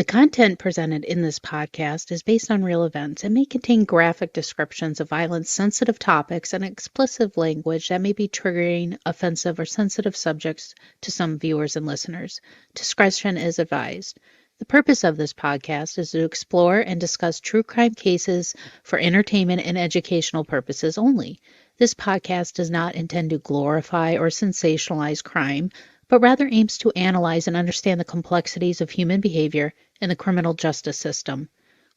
The content presented in this podcast is based on real events and may contain graphic descriptions of violence, sensitive topics, and explicit language that may be triggering, offensive, or sensitive subjects to some viewers and listeners. Discretion is advised. The purpose of this podcast is to explore and discuss true crime cases for entertainment and educational purposes only. This podcast does not intend to glorify or sensationalize crime, but rather aims to analyze and understand the complexities of human behavior in the criminal justice system.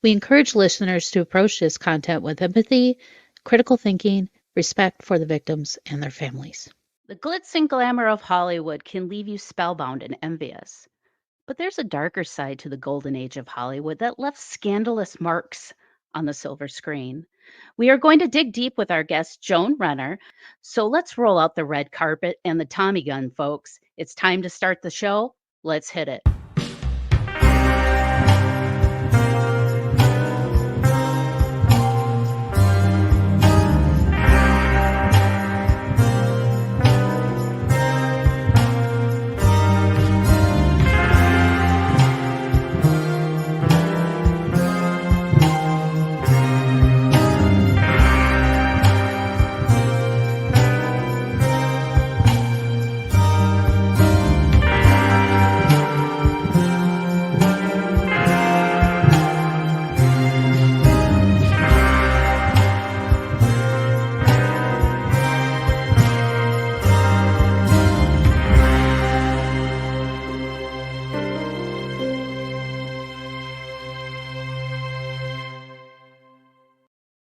We encourage listeners to approach this content with empathy, critical thinking, respect for the victims and their families. The glitz and glamour of Hollywood can leave you spellbound and envious. But there's a darker side to the golden age of Hollywood that left scandalous marks on the silver screen. We are going to dig deep with our guest, Joan Renner. So let's roll out the red carpet and the Tommy gun, folks. It's time to start the show. Let's hit it.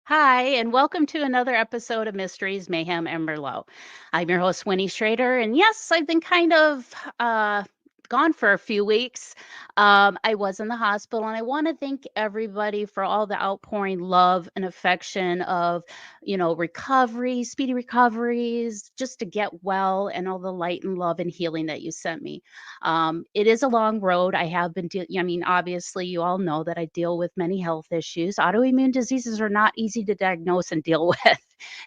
Hi, and welcome to another episode of Mysteries, Mayhem, and Merlot. I'm your host, Winnie Schrader, and yes, I've been kind of gone for a few weeks. I was in the hospital, and I want to thank everybody for all the outpouring love and affection of, recovery, speedy recoveries, just to get well, and all the light and love and healing that you sent me. It is a long road. I have been, obviously, you all know that I deal with many health issues. Autoimmune diseases are not easy to diagnose and deal with.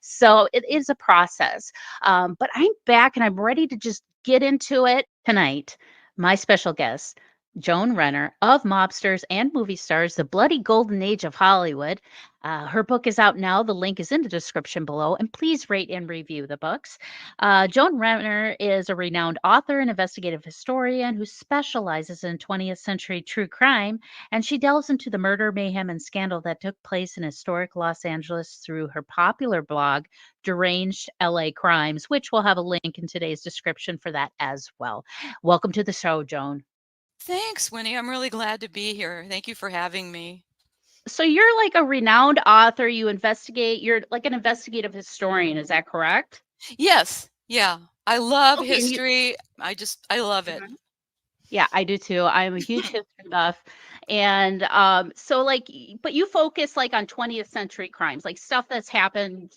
So it is a process. But I'm back and I'm ready to just get into it tonight. My special guest, Joan Renner of MOBSTERS and Movie Stars, the bloody golden age of Hollywood. Her book is out now. The link is in the description below. And please rate and review the books. Joan Renner is a renowned author and investigative historian who specializes in 20th century true crime. And she delves into the murder, mayhem, and scandal that took place in historic Los Angeles through her popular blog, Deranged LA Crimes, which we'll have a link in today's description for that as well. Welcome to the show, Joan. Thanks, Winnie. I'm really glad to be here. Thank you for having me. So you're like a renowned author. You investigate, you're like an investigative historian. Is that correct? Yes. Yeah. I love Okay, history. I love it. Yeah, I do too. I'm a huge history buff. And but you focus like on 20th century crimes, like stuff that's happened,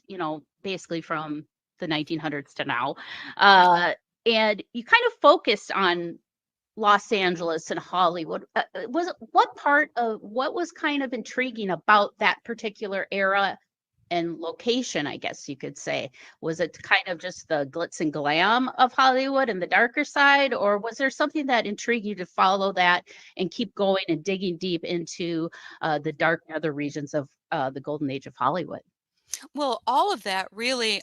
basically from the 1900s to now. And you kind of focused on Los Angeles and Hollywood. What was kind of intriguing about that particular era and location, I guess you could say? Was it kind of just the glitz and glam of Hollywood and the darker side, or was there something that intrigued you to follow that and keep going and digging deep into the dark other regions of the golden age of Hollywood? Well, all of that really.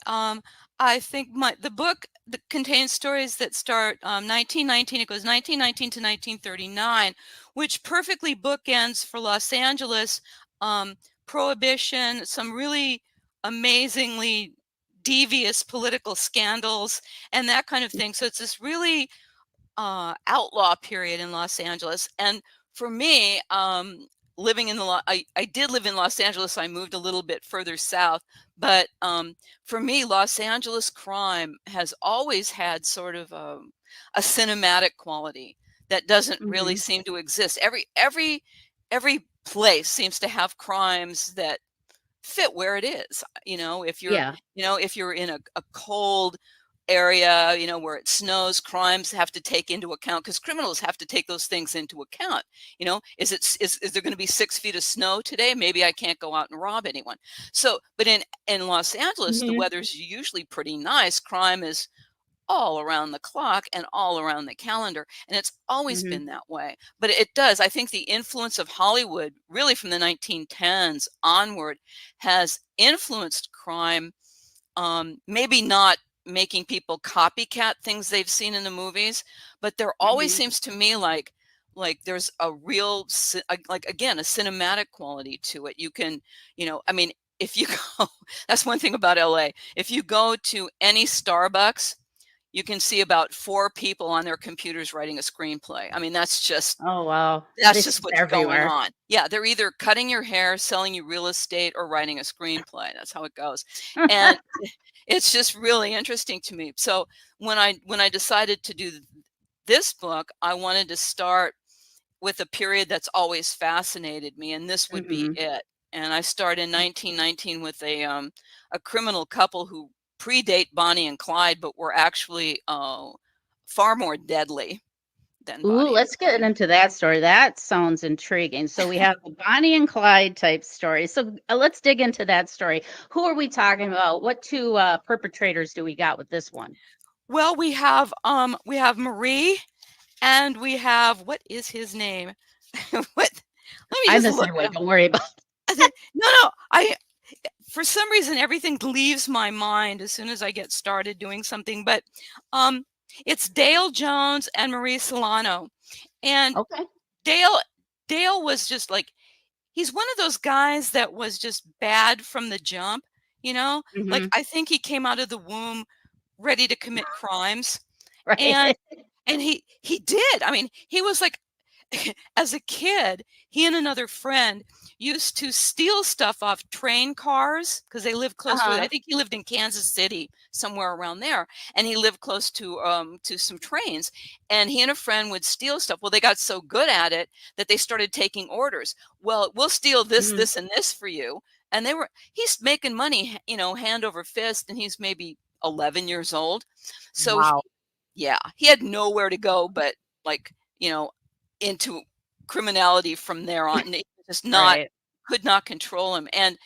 I think the book contains stories that start 1919. It goes 1919 to 1939, which perfectly bookends for Los Angeles. Prohibition, some really amazingly devious political scandals, and that kind of thing. So it's this really outlaw period in Los Angeles. And for me, living in I did live in Los Angeles. I moved a little bit further south, but for me, Los Angeles crime has always had sort of a cinematic quality that doesn't really seem to exist. Every place seems to have crimes that fit where it is. If you're in a cold area, where it snows, crimes have to take into account, because criminals have to take those things into account. Is there going to be 6 feet of snow today? Maybe I can't go out and rob anyone. So, but in Los Angeles, the weather's usually pretty nice. Crime is all around the clock and all around the calendar, and it's always Mhm. been that way. But it does, I think the influence of Hollywood, really from the 1910s onward, has influenced crime, maybe not making people copycat things they've seen in the movies, but there always Mhm. seems to me like there's a real like, again, a cinematic quality to it. You can, I mean, if you go, that's one thing about LA. If you go to any Starbucks, you can see about 4 people on their computers writing a screenplay. I mean, Oh, wow. that's This just is what's going everywhere. on. Yeah, they're either cutting your hair, selling you real estate, or writing a screenplay. That's how it goes. And it's just really interesting to me. So when I decided to do this book, I wanted to start with a period that's always fascinated me, and this would be Mhm. it. And I start in 1919 with a criminal couple who predate Bonnie and Clyde, but were actually far more deadly than Ooh, Bonnie and let's get Clyde. into that story. That sounds intriguing. So we have the Bonnie and Clyde type story. So let's dig into that story. Who are we talking about? What two perpetrators do we got with this one? Well, we have Marie, and we have, what is his name? What? Let me I'm just the look same it way. up. Don't worry about. No, no, for some reason, everything leaves my mind as soon as I get started doing something, but, um, it's Dale Jones and Marie Solano, and Okay. Dale Dale was just like, he's one of those guys that was just bad from the jump, you know? Like, Hmm. I think he came out of the womb ready to commit crimes, and Right. he did. I mean, he was like, as a kid, he and another friend used to steal stuff off train cars because they lived close to it. I Uh-huh. think he lived in Kansas City, somewhere around there, and he lived close to some trains. And he and a friend would steal stuff. Well, they got so good at it that they started taking orders. Well, we'll steal this, Hmm. this, and this for you. And he's making money, hand over fist, and he's maybe 11 years old. So Wow. yeah, he had nowhere to go but, like, you know, into criminality from there on. And they just not Right. could not control him, and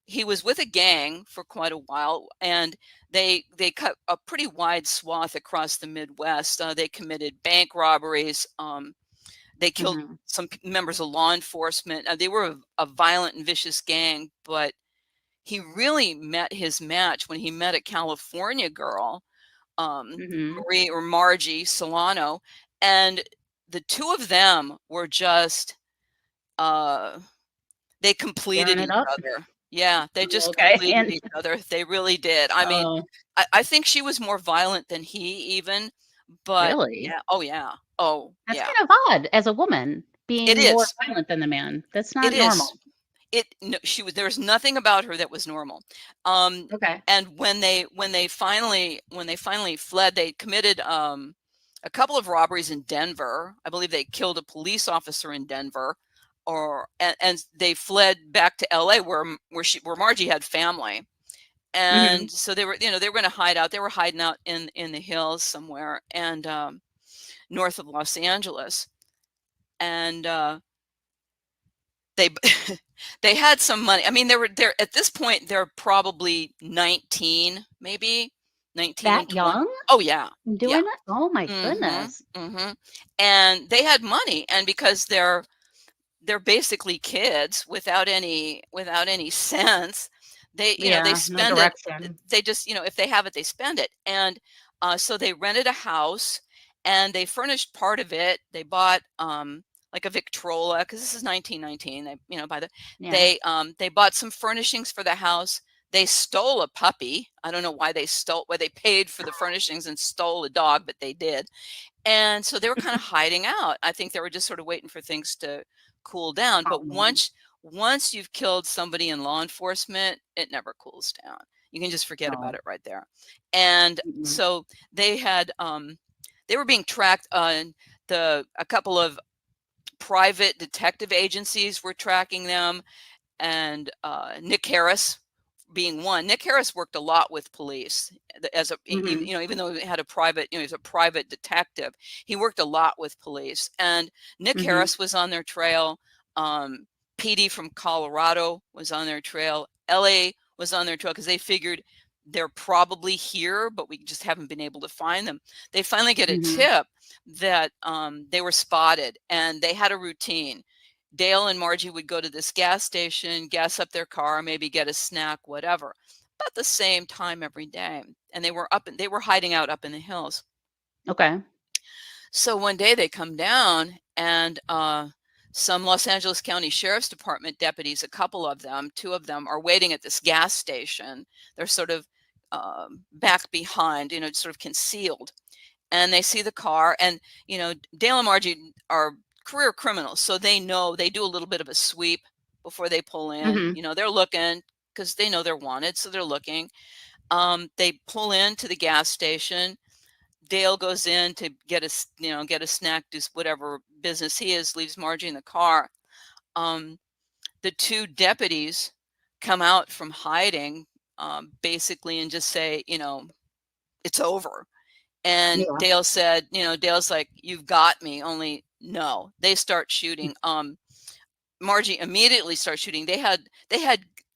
he was with a gang for quite a while, and they cut a pretty wide swath across the Midwest. They committed bank robberies, they killed Hmm. some members of law enforcement. They were a violent and vicious gang, but he really met his match when he met a California girl, Hmm. Marie or Margie Solano, and the two of them were just, uh, they completed Tearing it each up. other. Yeah, they just Okay. completed And each other. They really did. I mean, oh, I think she was more violent than he even, but really? yeah. Oh, yeah. Oh, That's yeah. kind of odd as a woman It being more is. violent than the man. That's It not is. normal. It no, she was there was nothing about her that was normal. Um, Okay. and when they finally fled, they committed a couple of robberies in Denver. I believe they killed a police officer in Denver, and they fled back to LA where Margie had family. Hmm. And so they were going to hide out. They were hiding out in the hills somewhere and north of Los Angeles. And they they had some money. I mean, they're at this point, they're probably 19, maybe 19 and That 20. young? Oh, yeah. Yeah. Doing it? Oh my Mhm, goodness. mhm. And they had money, and because they're basically kids without any sense, they Yeah, no spend it. direction. They just, if they have it, they spend it. And so they rented a house and they furnished part of it. They bought like a Victrola because this is 1919. By Yeah. they bought some furnishings for the house. They stole a puppy. I don't know why they paid for the furnishings and stole a dog, but they did. And so they were kind of hiding out. I think they were just sort of waiting for things to cool down. But Um, once you've killed somebody in law enforcement, it never cools down. You can just forget about no. it right there. And Mm-mm. so they were being tracked. A couple of private detective agencies were tracking them, and Nick Harris being one. Nick Harris worked a lot with police as Mhm. even though he had a private, he's a private detective. He worked a lot with police, and Nick Mhm. Harris was on their trail. Petey from Colorado was on their trail. LA was on their trail because they figured they're probably here, but we just haven't been able to find them. They finally get a Mhm. tip that they were spotted, and they had a routine. Dale and Margie would go to this gas station, gas up their car, maybe get a snack, whatever, about the same time every day. And they were hiding out up in the hills. Okay. So one day they come down, and some Los Angeles County Sheriff's Department deputies, a couple of them, two of them, are waiting at this gas station. They're sort of back behind, sort of concealed. And they see the car, and Dale and Margie are career criminals, so they know, they do a little bit of a sweep before they pull in. Mhm. They're looking because they know they're wanted, so they're looking. They pull into the gas station. Dale goes in to get a snack, do whatever business he is, leaves Margie in the car. The two deputies come out from hiding, basically, and just say, it's over. And Yeah. Dale's like, "You've got me." Only no, they start shooting. Margie immediately starts shooting. They had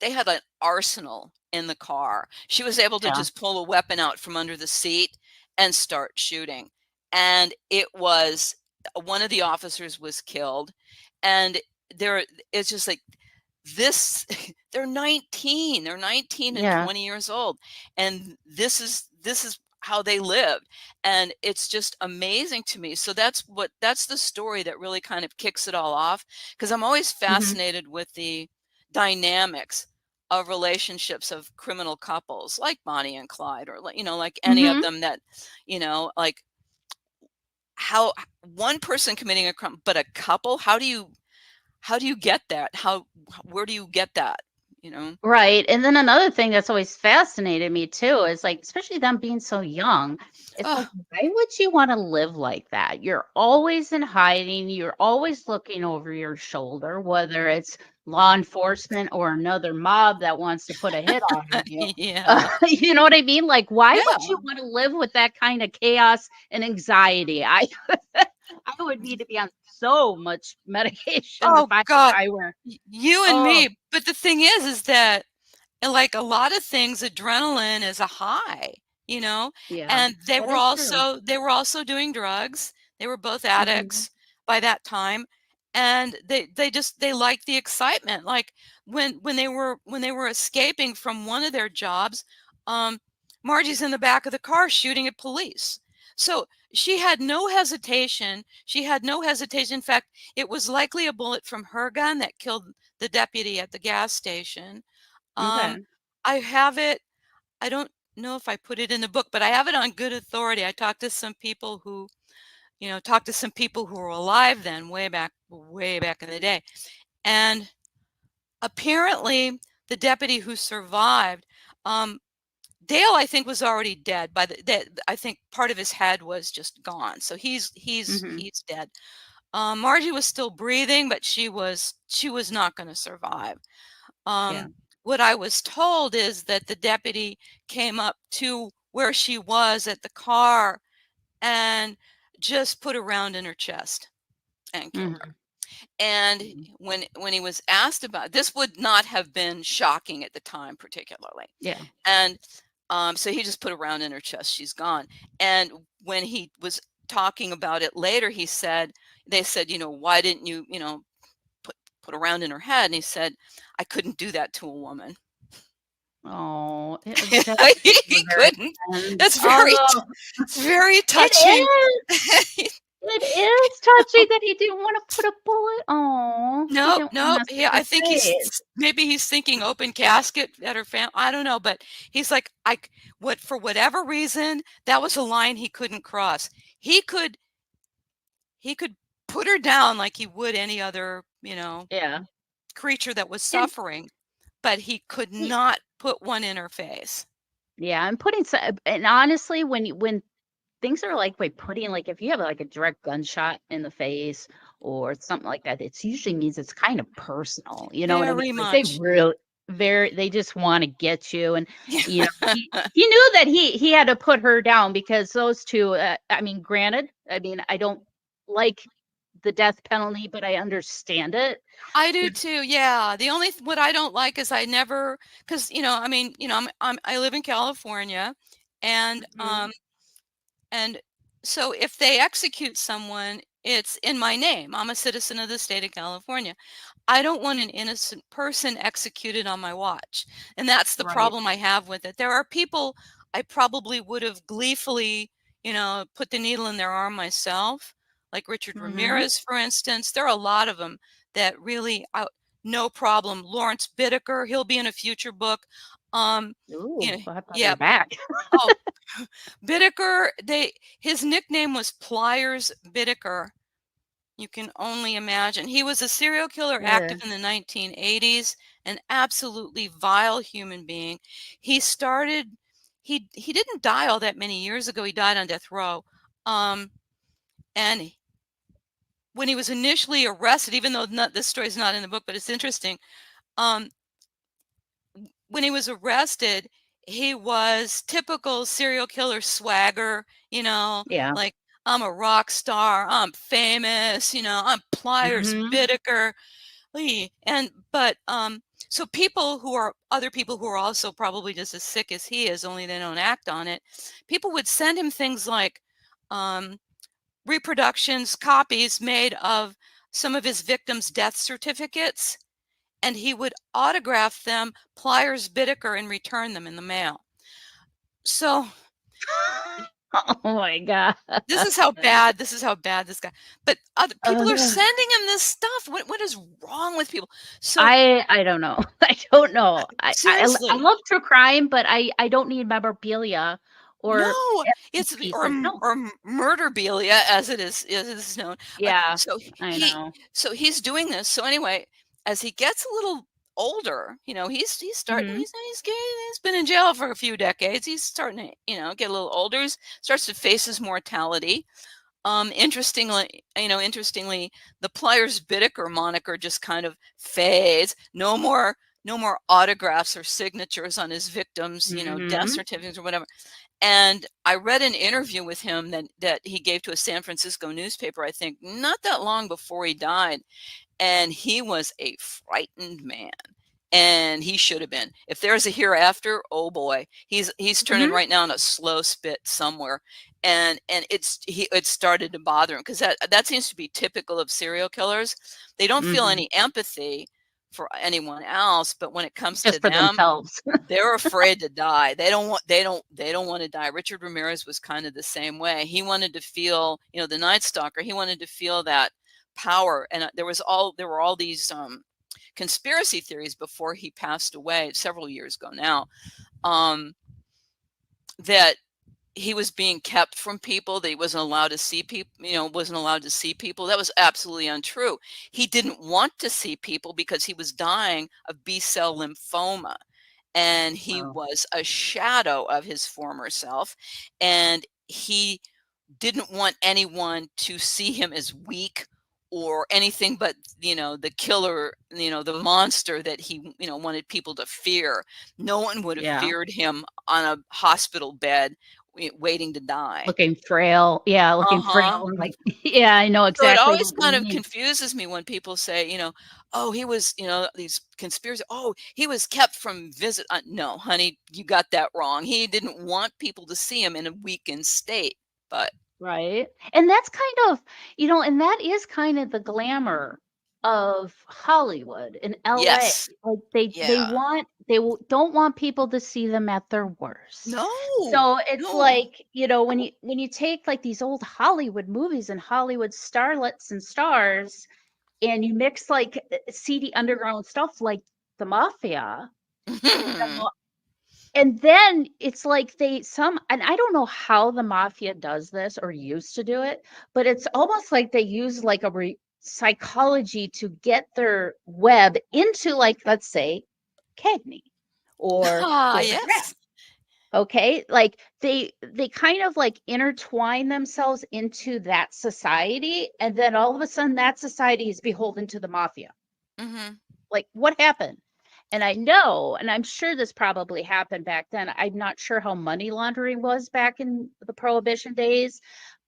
an arsenal in the car. She was able to Yeah. just pull a weapon out from under the seat and start shooting. And it was, one of the officers was killed. And it's just like this. They're 19 and Yeah. 20 years old, and this is how they lived. And it's just amazing to me. So that's the story that really kind of kicks it all off, because I'm always Mhm. fascinated with the dynamics of relationships of criminal couples like Bonnie and Clyde, or like any of Mhm. them, that like how one person committing a crime, but a couple, how do you get that? Where do you get that? You know? Right, and then another thing that's always fascinated me too is, like, especially them being so young, it's like, Oh, why would you wanna live like that? You're always in hiding, you're always looking over your shoulder, whether it's law enforcement or another mob that wants to put a hit on you. yeah. You know what I mean? Like, why would Yeah. you wanna live with that kind of chaos and anxiety? I I would need to be on so much medication Oh if god. I were. You and Oh, me, but the thing is that, like a lot of things, adrenaline is a high, you know? yeah, And they that were is true. also doing drugs. They were both Mhm. addicts by that time, and they liked the excitement. Like when they were escaping from one of their jobs, um, Margie's in the back of the car shooting at police. So she had no hesitation. She had no hesitation. In fact, it was likely a bullet from her gun that killed the deputy at the gas station. Um, Okay. I have it. I don't know if I put it in the book, but I have it on good authority. I talked to some people who were alive then, way back in the day. And apparently the deputy who survived, um, Dale, I think, was already dead by I think part of his head was just gone. So Mhm. he's dead. Margie was still breathing, but she was not going to survive. Yeah. What I was told is that the deputy came up to where she was at the car and just put a round in her chest and killed her. Mhm. And Mhm. when he was asked about this, would not have been shocking at the time, particularly. Yeah. And so he just put a round in her chest. She's gone. And when he was talking about it later, they said, why didn't you, put put a round in her head? And he said, I couldn't do that to a woman. Oh, that's He very couldn't. intense. That's very Oh, it's very it touching. is. It is touching that he didn't wanna put a bullet. Oh, he Nope, didn't want nope. to mess with Yeah, her I think face. maybe he's thinking open casket at her I don't know, but he's like, for whatever reason, that was a line he couldn't cross. He could he could put her down like he would any other, Yeah. creature that was And suffering, but he could y not put one in her face. yeah, and putting and honestly, when things are like by putting like if you have like a direct gunshot in the face or something like that, it's usually means it's kind of personal. You know what I mean? Very Like they much. really they just want to get you. And Yeah. he knew that he had to put her down because those two. I mean, granted, I mean I don't like the death penalty, but I understand it. I do too, yeah. The only what I don't like is I never, because I mean, I live in California, and Mhm. and so if they execute someone, it's in my name. I'm a citizen of the state of California. I don't want an innocent person executed on my watch. And that's the Right. problem I have with it. There are people I probably would have gleefully, put the needle in their arm myself, like Richard Mhm. Ramirez, for instance. There are a lot of them that really, no problem. Lawrence Bittaker, he'll be in a future book. Um, you Ooh, know, we'll have to have yeah. her back. Oh, Bittaker, his nickname was Pliers Bittaker. You can only imagine. He was a serial killer Yeah. active in the 1980s, an absolutely vile human being. He started he didn't die all that many years ago. He died on death row. Um, and when he was initially arrested, even though this story is not in the book, but it's interesting. Um, when he was arrested, he was typical serial killer swagger, Yeah. like, I'm a rock star, I'm famous, I'm Pliers Mhm. Bittaker. So other people who are also probably just as sick as he is, only they don't act on it. People would send him things like um, reproductions, copies made of some of his victims' death certificates, and he would autograph them Pliers Bittaker and return them in the mail. So Oh my god. this is how bad this guy. But other people are Ugh. sending him this stuff. What is wrong with people? So I don't know. I don't know. I seriously, love true crime, but I don't need memorabilia or no, evidence it's pieces. No. murderbelia, as it is known. Yeah, So I know. he's doing this. So anyway, as he gets a little older, he's starting. Mhm. He's been in jail for a few decades. He's starting to get a little older. He starts to face his mortality. Interestingly, the Pliers Bittaker moniker just kind of fades. No more autographs or signatures on his victims, death Mhm. certificates or whatever. And I read an interview with him that he gave to a San Francisco newspaper, I think, not that long before he died. And he was a frightened man. And he should have been. If there's a hereafter, oh boy, he's turning Mhm. right now in a slow spit somewhere. And it started to bother him because that seems to be typical of serial killers. They don't feel Mhm. any empathy for anyone else, but when it comes to Just for them, themselves. they're afraid to die. They don't want to die. Richard Ramirez was kind of the same way. He wanted to feel, the Night Stalker, he wanted to feel that power. And there were all these conspiracy theories before he passed away several years ago now, um, that he was being kept from people, that he wasn't allowed to see people, That was absolutely untrue. He didn't want to see people because he was dying of B-cell lymphoma, and he Wow. was a shadow of his former self, and he didn't want anyone to see him as weak or anything but the killer, the monster that he wanted people to fear. No one would have Yeah. feared him on a hospital bed waiting to die. Looking frail. Yeah, looking Uh-huh. frail and like yeah, I know So it exactly always what you kind of mean. confuses me when people say, oh, he was, these conspiracy, oh, he was kept from visit. No, honey, you got that wrong. He didn't want people to see him in a weakened state. But Right? And that's kind of, and that is kind of the glamour of Hollywood and LA. yes, Like they yeah. want don't want people to see them at their worst. No, So it's no. like, when you take like these old Hollywood movies and Hollywood starlets and stars and you mix like seedy underground stuff like the mafia, you know, and then it's like and I don't know how the mafia does this or used to do it, but it's almost like they use like psychology to get their web into like, let's say, Cagney or Ah, Gilbert Grass. yes. Okay, like they kind of like intertwine themselves into that society, and then all of a sudden that society is beholden to the mafia. Mhm. Like, what happened? And I know, and I'm sure this probably happened back then. I'm not sure how money laundering was back in the prohibition days,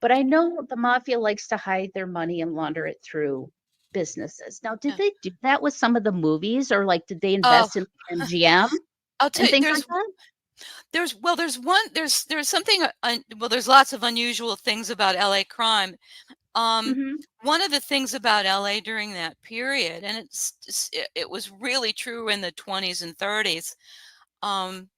but I know the mafia likes to hide their money and launder it through businesses. Now, did Yeah. they do that with some of the movies, or like did they Oh, invest in MGM I'll tell and you, things like that? there's something, well, there's lots of unusual things about LA crime. Um, Hmm. One of the things about LA during that period, and it was really true in the 20s and 30s, um,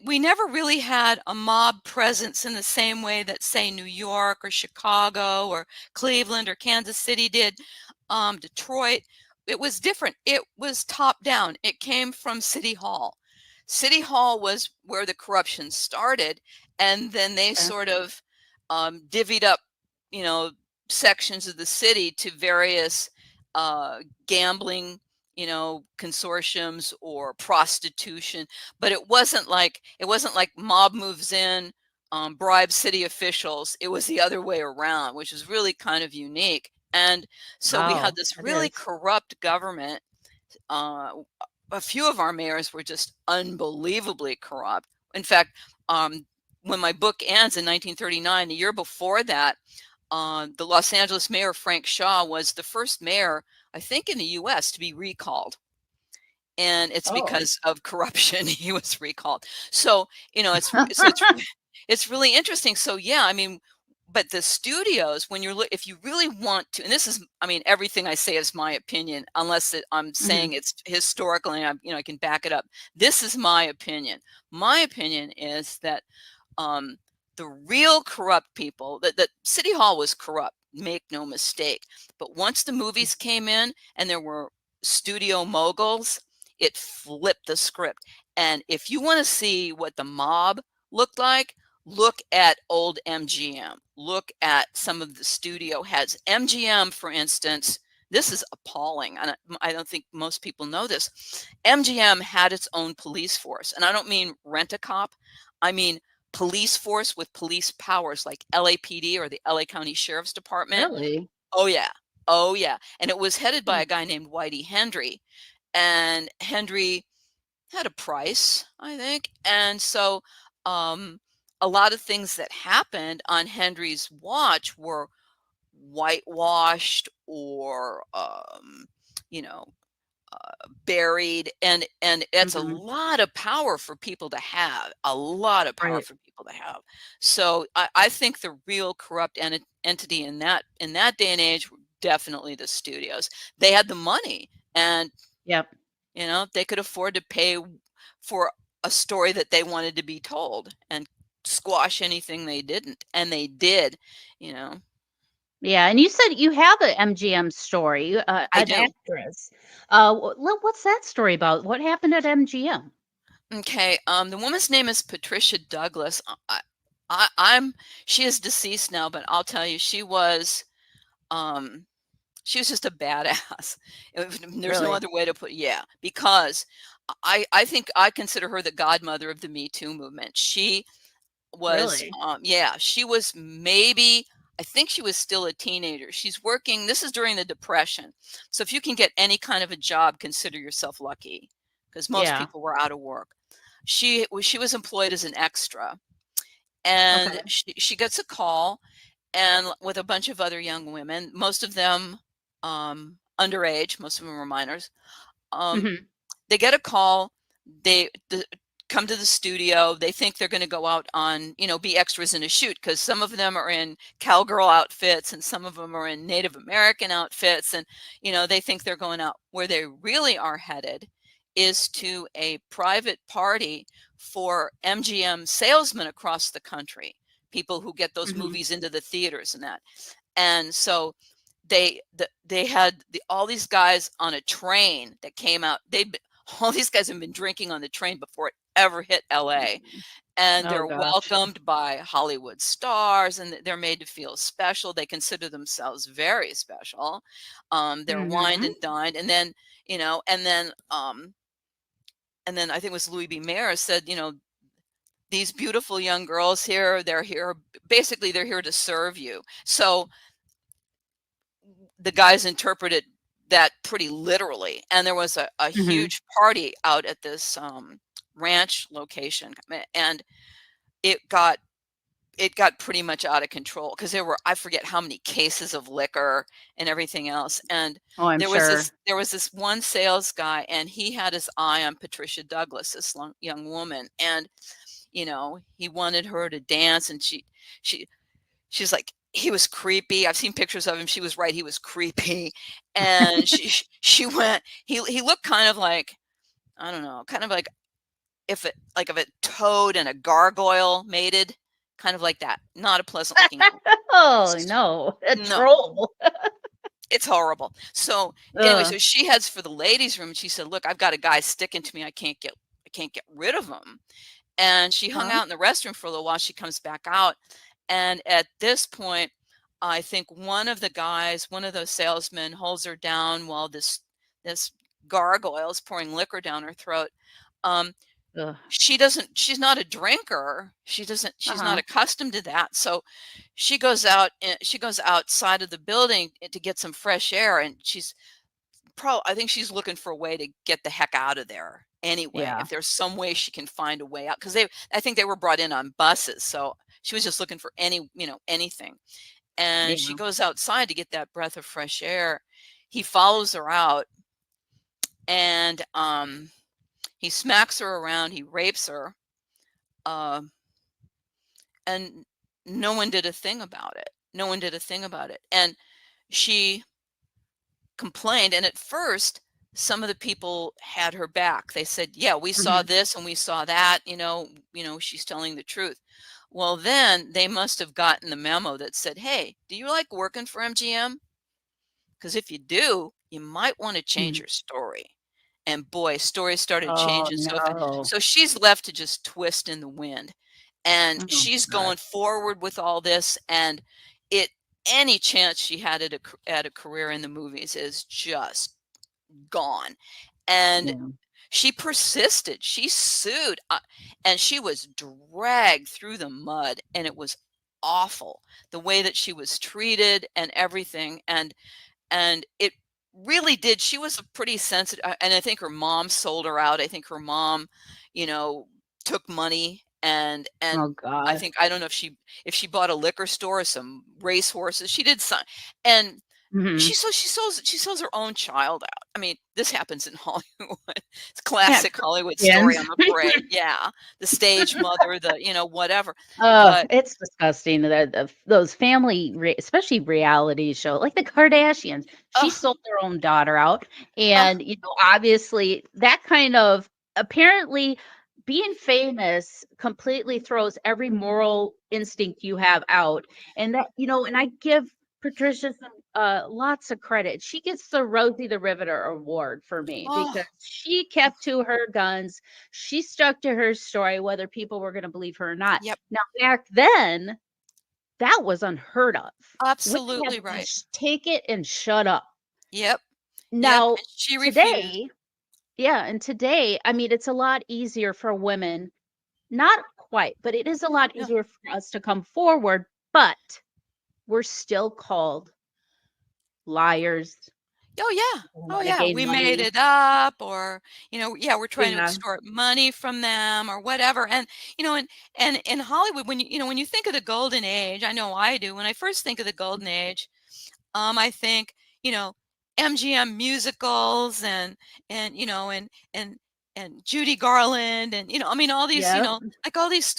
we never really had a mob presence in the same way that, say, New York or Chicago or Cleveland or Kansas City did. Detroit, it was different. It was top down. It came from City Hall. City Hall was where the corruption started, and then they Okay. sort of divvied up, you know, sections of the city to various gambling, consortiums or prostitution. But it wasn't like mob moves in, bribe city officials. It was the other way around, which is really kind of unique. And so we had Wow, this that really is. corrupt government. uh, a few of our mayors were just unbelievably corrupt. In fact, when my book ends in 1939, the year before that, the Los Angeles mayor, Frank Shaw, was the first mayor, I think, in the US to be recalled. And it's Oh. because of corruption he was recalled. So, it's really interesting. So, yeah, I mean, but the studios, when if you really want to, and this is, I mean, everything I say is my opinion, unless I'm Hmm. saying it's historical and I can back it up. This is my opinion. My opinion is that um, the real corrupt people, that City Hall was corrupt, make no mistake. But once the movies came in and there were studio moguls, it flipped the script. And if you want to see what the mob looked like, look at old MGM. Look at some of the studio heads. MGM, for instance, this is appalling. And I don't think most people know this. MGM had its own police force. And I don't mean rent a cop. I mean police force with police powers like LAPD, or the LA County Sheriff's Department. Really? Oh, yeah. Oh, yeah. And it was headed by Hmm. a guy named Whitey Hendry. And Hendry had a price, I think. And so um, a lot of things that happened on Hendry's watch were whitewashed or, you know, buried, and it's a Hmm. lot of power for people to have, a lot of power Right. for people to have. So I think the real corrupt entity in that day and age were definitely the studios. They had the money, and Yep. they could afford to pay for a story that they wanted to be told and squash anything they didn't, and they did. you know Yeah, and you said you have a MGM story, I an do. actress. What's that story about? What happened at MGM? Okay, the woman's name is Patricia Douglas. I'm she is deceased now, but I'll tell you, um, she was just a badass. There's no Really? other way to put, yeah, because I think I consider her the godmother of the Me Too movement. She was, Really? yeah, she was maybe, I think she was still a teenager. She's working, this is during the Depression. So if you can get any kind of a job, consider yourself lucky, because most Yeah. people were out of work. She was employed as an extra, and Okay. she gets a call, and with a bunch of other young women, most of them underage, most of them were minors. Um, Mhm. they get a call. They come to the studio. They think they're going to go out on, be extras in a shoot, because some of them are in cowgirl outfits and some of them are in Native American outfits. And, they think they're going out. Where they really are headed is to a private party for MGM salesmen across the country, people who get those Mhm. movies into the theaters and that. And so they had all these guys on a train that came out. All these guys have been drinking on the train before it ever hit LA, Mm. and Oh they're gosh. welcomed by Hollywood stars, and they're made to feel special. They consider themselves very special. They're wined Mhm. and dined, and then you know, and then I think it was Louis B. Mayer said, these beautiful young girls here, they're here, basically they're here to serve you. So the guys interpreted that pretty literally, and there was a Mhm. huge party out at this ranch location, and it got it got pretty much out of control because there were, I forget how many cases of liquor and everything else. And Oh, I'm sure. there was this one sales guy, and he had his eye on Patricia Douglas, this young woman, and he wanted her to dance, and she she's like, he was creepy. I've seen pictures of him. She was right. He was creepy. And she went, he looked kind of like, I don't know, kind of like if a toad and a gargoyle mated, kind of like that. Not a pleasant looking. Oh, no, a No, troll. it's horrible. So anyway, Ugh. so she heads for the ladies' room, and she said, "Look, I've got a guy sticking to me. I can't get rid of him." And she hung Uh-huh. out in the restroom for a little while. She comes back out, and at this point, I think one of the guys, one of those salesmen, holds her down while this gargoyle is pouring liquor down her throat. Um, Ugh. she's not a drinker. She's not Uh-huh. accustomed to that. So she goes out and she goes outside of the building to get some fresh air, and I think she's looking for a way to get the heck out of there anyway, Yeah. if there's some way she can find a way out, because I think they were brought in on buses, so she was just looking for anything. And she Yeah. goes outside to get that breath of fresh air. He follows her out, and he smacks her around, he rapes her, uh, and no one did a thing about it. No one did a thing about it. And she complained, and at first some of the people had her back. They said, "Yeah, we saw Mhm. this and we saw that, she's telling the truth." Well, then they must have gotten the memo that said, "Hey, do you like working for MGM? Because if you do, you might want to change Mhm. your story." And boy, stories started Oh, changing so fast. no. So she's left to just twist in the wind. And Oh, she's God. going forward with all this, and it any chance she had at a career in the movies is just gone. And Yeah. she persisted. She sued, and she was dragged through the mud, and it was awful the way that she was treated and everything. And it really did. She was a pretty sensitive, and I think her mom sold her out. I think her mom, you know, took money, and Oh, I God. think, I don't know if she bought a liquor store or some race horses. She did some, and Mhm. she sells her own child out. I mean, this happens in Hollywood. It's Yeah, classic Hollywood story, Christians. I'm afraid. Yeah, the stage mother, whatever. Oh, But it's disgusting that those especially reality show, like the Kardashians. She oh, sold their own daughter out, uh, and, obviously, that kind of apparently being famous completely throws every moral instinct you have out, and and I give Patricia some, lots of credit. She gets the Rosie the Riveter award for me because oh, she kept to her guns. She stuck to her story, whether people were gonna believe her or not. yep, Now, back then, that was unheard of. Women had absolutely to right. just take it and shut up. Yep, yep. Now, And she refused. today yeah, and today, I mean, it's a lot easier for women not quite, but it is a lot No. easier for us to come forward, but we're still called liars, Oh, yeah. who Oh, wanna yeah. gain We made money. it up, or, yeah, we're trying to Yeah. extort money from them or whatever. And, and in Hollywood, when you think of the golden age, I know I do. When I first think of the golden age, I think, you know, MGM musicals, and Judy Garland, and, I mean, all these, Yep. like all these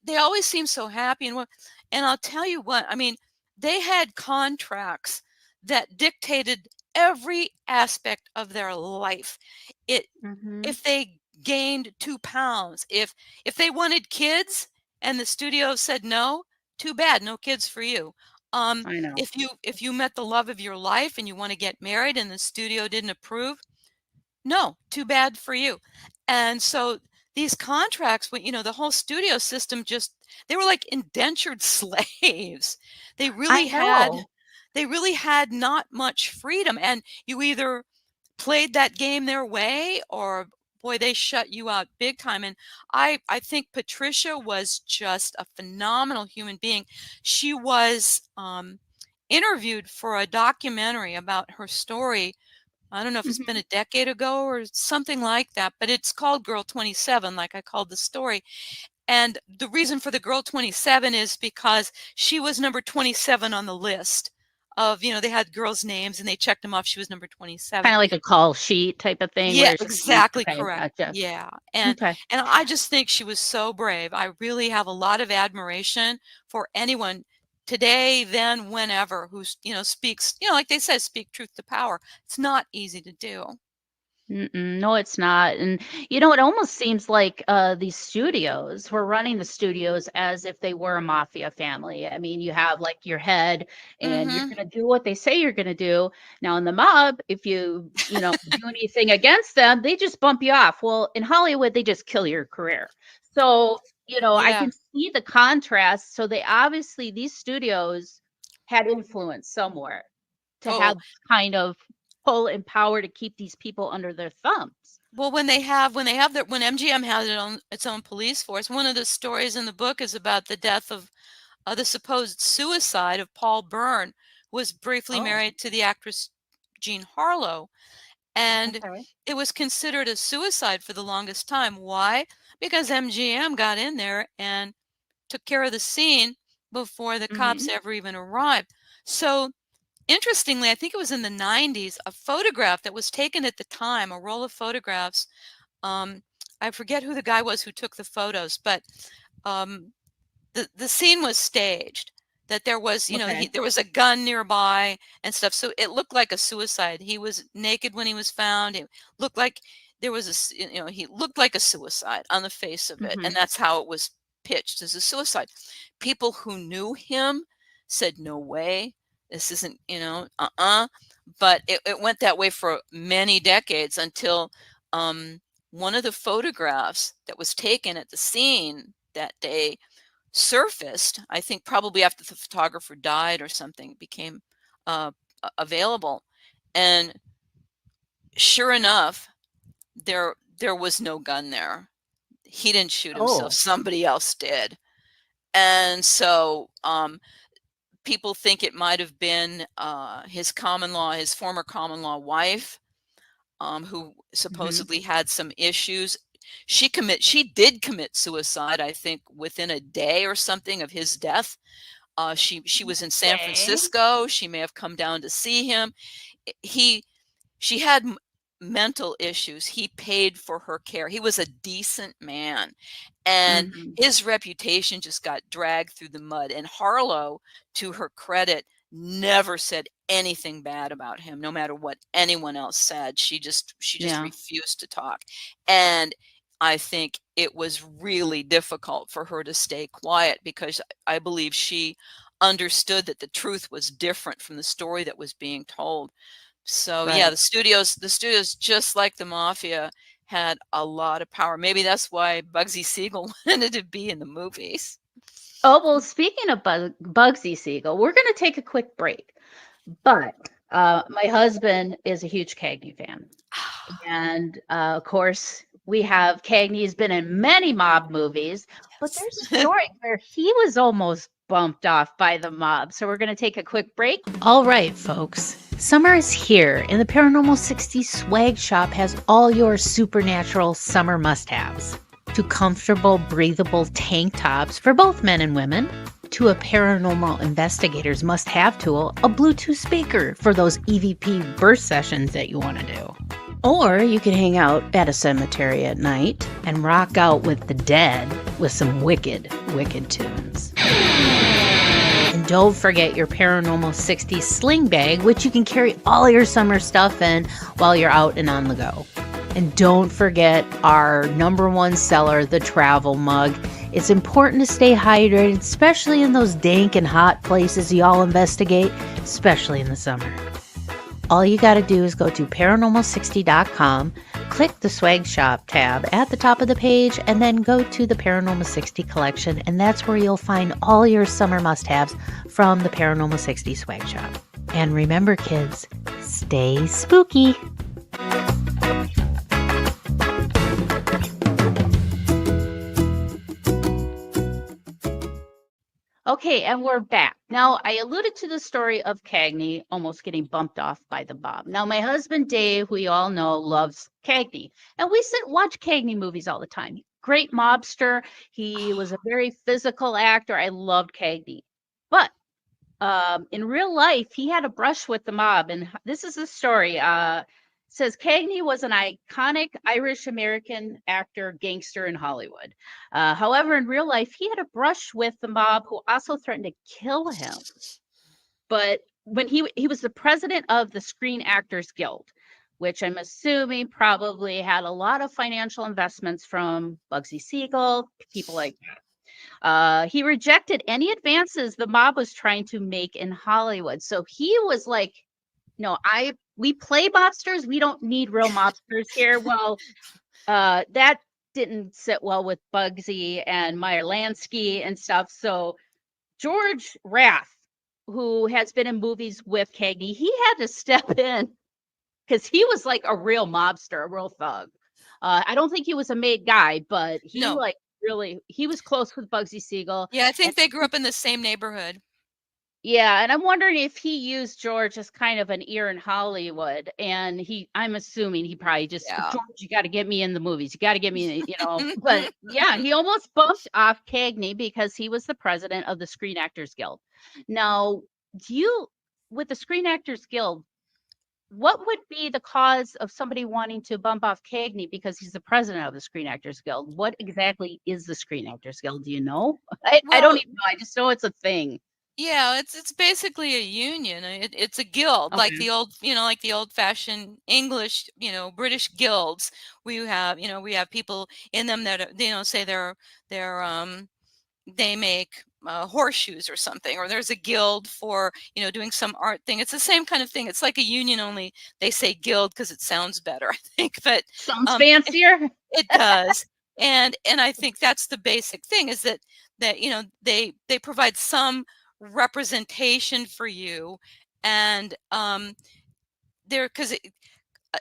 they always seem so happy. And I'll tell you what, I mean, they had contracts that dictated every aspect of their life. It Mhm. If they gained 2 pounds, if they wanted kids and the studio said no, too bad, no kids for you. I know. If you met the love of your life and you want to get married and the studio didn't approve, no, too bad for you. And so these contracts, the whole studio system, just they were like indentured slaves. They I really had know. they really had not much freedom, and you either played that game their way, or boy, they shut you out big time. And I think Patricia was just a phenomenal human being. She was interviewed for a documentary about her story. I don't know if it's been Mhm. a decade ago or something like that, but it's called Girl 27, like I called the story. And the reason for the girl 27 is because she was number 27 on the list of, they had girls' names and they checked them off. She was number 27. Kinda like a call sheet type of thing Yeah, where exactly okay, correct. gotcha. Yeah. And Okay. and I just think she was so brave. I really have a lot of admiration for anyone today, then, whenever, who's, speaks, like they said, speak truth to power. It's not easy to do. Mm-mm, no, it's not. And it almost seems like these studios were running the studios as if they were a mafia family. I mean, you have like your head, and you're Mhm. going to do what they say you're going to do. Now, in the mob, if you do anything against them, they just bump you off. Well, in Hollywood, they just kill your career. So, I Yeah. can see the contrast. So, these studios had influence somewhere to Oh, have kind of pull and power to keep these people under their thumbs. well, when MGM had its own police force, one of the stories in the book is about the death of the supposed suicide of Paul Byrne, who was briefly Oh, married to the actress Jean Harlow. And okay. it was considered a suicide for the longest time. Why? Because MGM got in there and took care of the scene before the cops Mhm. ever even arrived. So, interestingly, I think it was in the 90s, a photograph that was taken at the time, a roll of photographs. Um, I forget who the guy was who took the photos, but um, the scene was staged. That there was, Okay. there was a gun nearby and stuff. So it looked like a suicide. He was naked when he was found. It looked like there was he looked like a suicide on the face of it, and Mhm. that's how it was pitched as a suicide. People who knew him said, "No way, this isn't, But it went that way for many decades until um, one of the photographs that was taken at the scene that day surfaced. I think probably after the photographer died or something, became uh, available. And sure enough, there was no gun there. He didn't shoot himself. Oh. Somebody else did. And so people think it might have been his former common law wife, who Mhm. supposedly had some issues. She did commit suicide, I think, within a day or something of his death. She was in San Okay. Francisco. She may have come down to see him. He She had mental issues. He paid for her care. He was a decent man, and Mhm. his reputation just got dragged through the mud. And Harlow, to her credit, never said anything bad about him, no matter what anyone else said. She just Yeah. refused to talk. And I think it was really difficult for her to stay quiet because I believe she understood that the truth was different from the story that was being told. So yeah, Right. the studios, just like the mafia, had a lot of power. Maybe that's why Bugsy Siegel wanted to be in the movies. Oh, well, speaking of Bugsy Siegel, we're gonna take a quick break. But my husband is a huge Cagney fan. And of course, we have Cagney's been in many mob movies, but there's a Yes. story where he was almost bumped off by the mob. So we're going to take a quick break. All right, folks. Summer is here, and the Paranormal 60 swag shop has all your supernatural summer must haves. To comfortable, breathable tank tops for both men and women, to a paranormal investigator's must have tool, a Bluetooth speaker for those EVP burst sessions that you want to do. Or you can hang out at a cemetery at night and rock out with the dead with some wicked, wicked tunes. And don't forget your Paranormal 60 sling bag, which you can carry all your summer stuff in while you're out and on the go. And don't forget our #1 seller, the travel mug. It's important to stay hydrated, especially in those dank and hot places y'all investigate, especially in the summer. All you got to do is go to paranormal60.com, click the swag shop tab at the top of the page, and then go to the Paranormal 60 collection, and that's where you'll find all your summer must-haves from the Paranormal 60 swag shop. And remember, kids, stay spooky. Okay, and we're back. Now, I alluded to the story of Cagney almost getting bumped off by the mob. Now, my husband Dave, we all know, loves Cagney, and we sit and watch Cagney movies all the time. great mobster. He was a very physical actor. I loved Cagney. But in real life, he had a brush with the mob, and this is the story. Says Cagney was an iconic Irish American actor, gangster in Hollywood. However, in real life, he had a brush with the mob, who also threatened to kill him. But when he was the president of the Screen Actors Guild, which I'm assuming probably had a lot of financial investments from Bugsy Siegel, people like that. He rejected any advances the mob was trying to make in Hollywood. So he was like, "No, we play mobsters. We don't need real mobsters here." Well, that didn't sit well with Bugsy and Meyer Lansky and stuff. So George Rath, who has been in movies with Cagney, he had to step in because he was like a real mobster, a real thug. I don't think he was a made guy, but he No. like really he was close with Bugsy Siegel. Yeah, I And think they grew up in the same neighborhood. yeah, and I'm wondering if he used George as kind of an ear in Hollywood. And I'm assuming he probably just, Yeah. George, you got to get me in the movies. You got to get me, But yeah, he almost bumped off Cagney because he was the president of the Screen Actors Guild. Now, with the Screen Actors Guild, what would be the cause of somebody wanting to bump off Cagney because he's the president of the Screen Actors Guild? What exactly is the Screen Actors Guild? Do you know? I don't Well, even know. I just know it's a thing. yeah, it's basically a union. It's a guild, like Okay. the old, like the old-fashioned English, British guilds. We have people in them that say they're they make horseshoes or something, or there's a guild for doing some art thing. It's the same kind of thing. It's like a union, only they say guild because it sounds better, I think. But Sounds um, fancier. it does. And I think that's the basic thing, is that they provide some representation for you. And there, because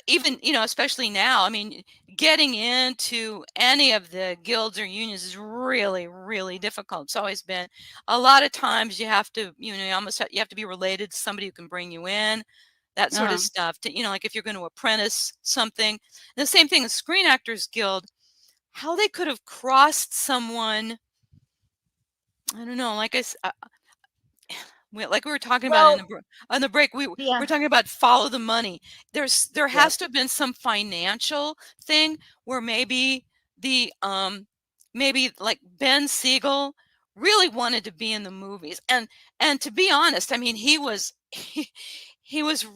even especially now, I mean, getting into any of the guilds or unions is really, really difficult. It's always been. A lot of times you have to, you have to be related to somebody who can bring you in, that sort of Uh-huh. stuff, to like if you're going to apprentice something. The same thing as Screen Actors Guild. How they could have crossed someone, I don't know, like we were talking about Well, on the break, we're yeah. talking about follow the money. There Yep. has to have been some financial thing where maybe like Ben Siegel really wanted to be in the movies. And to be honest, I mean, he was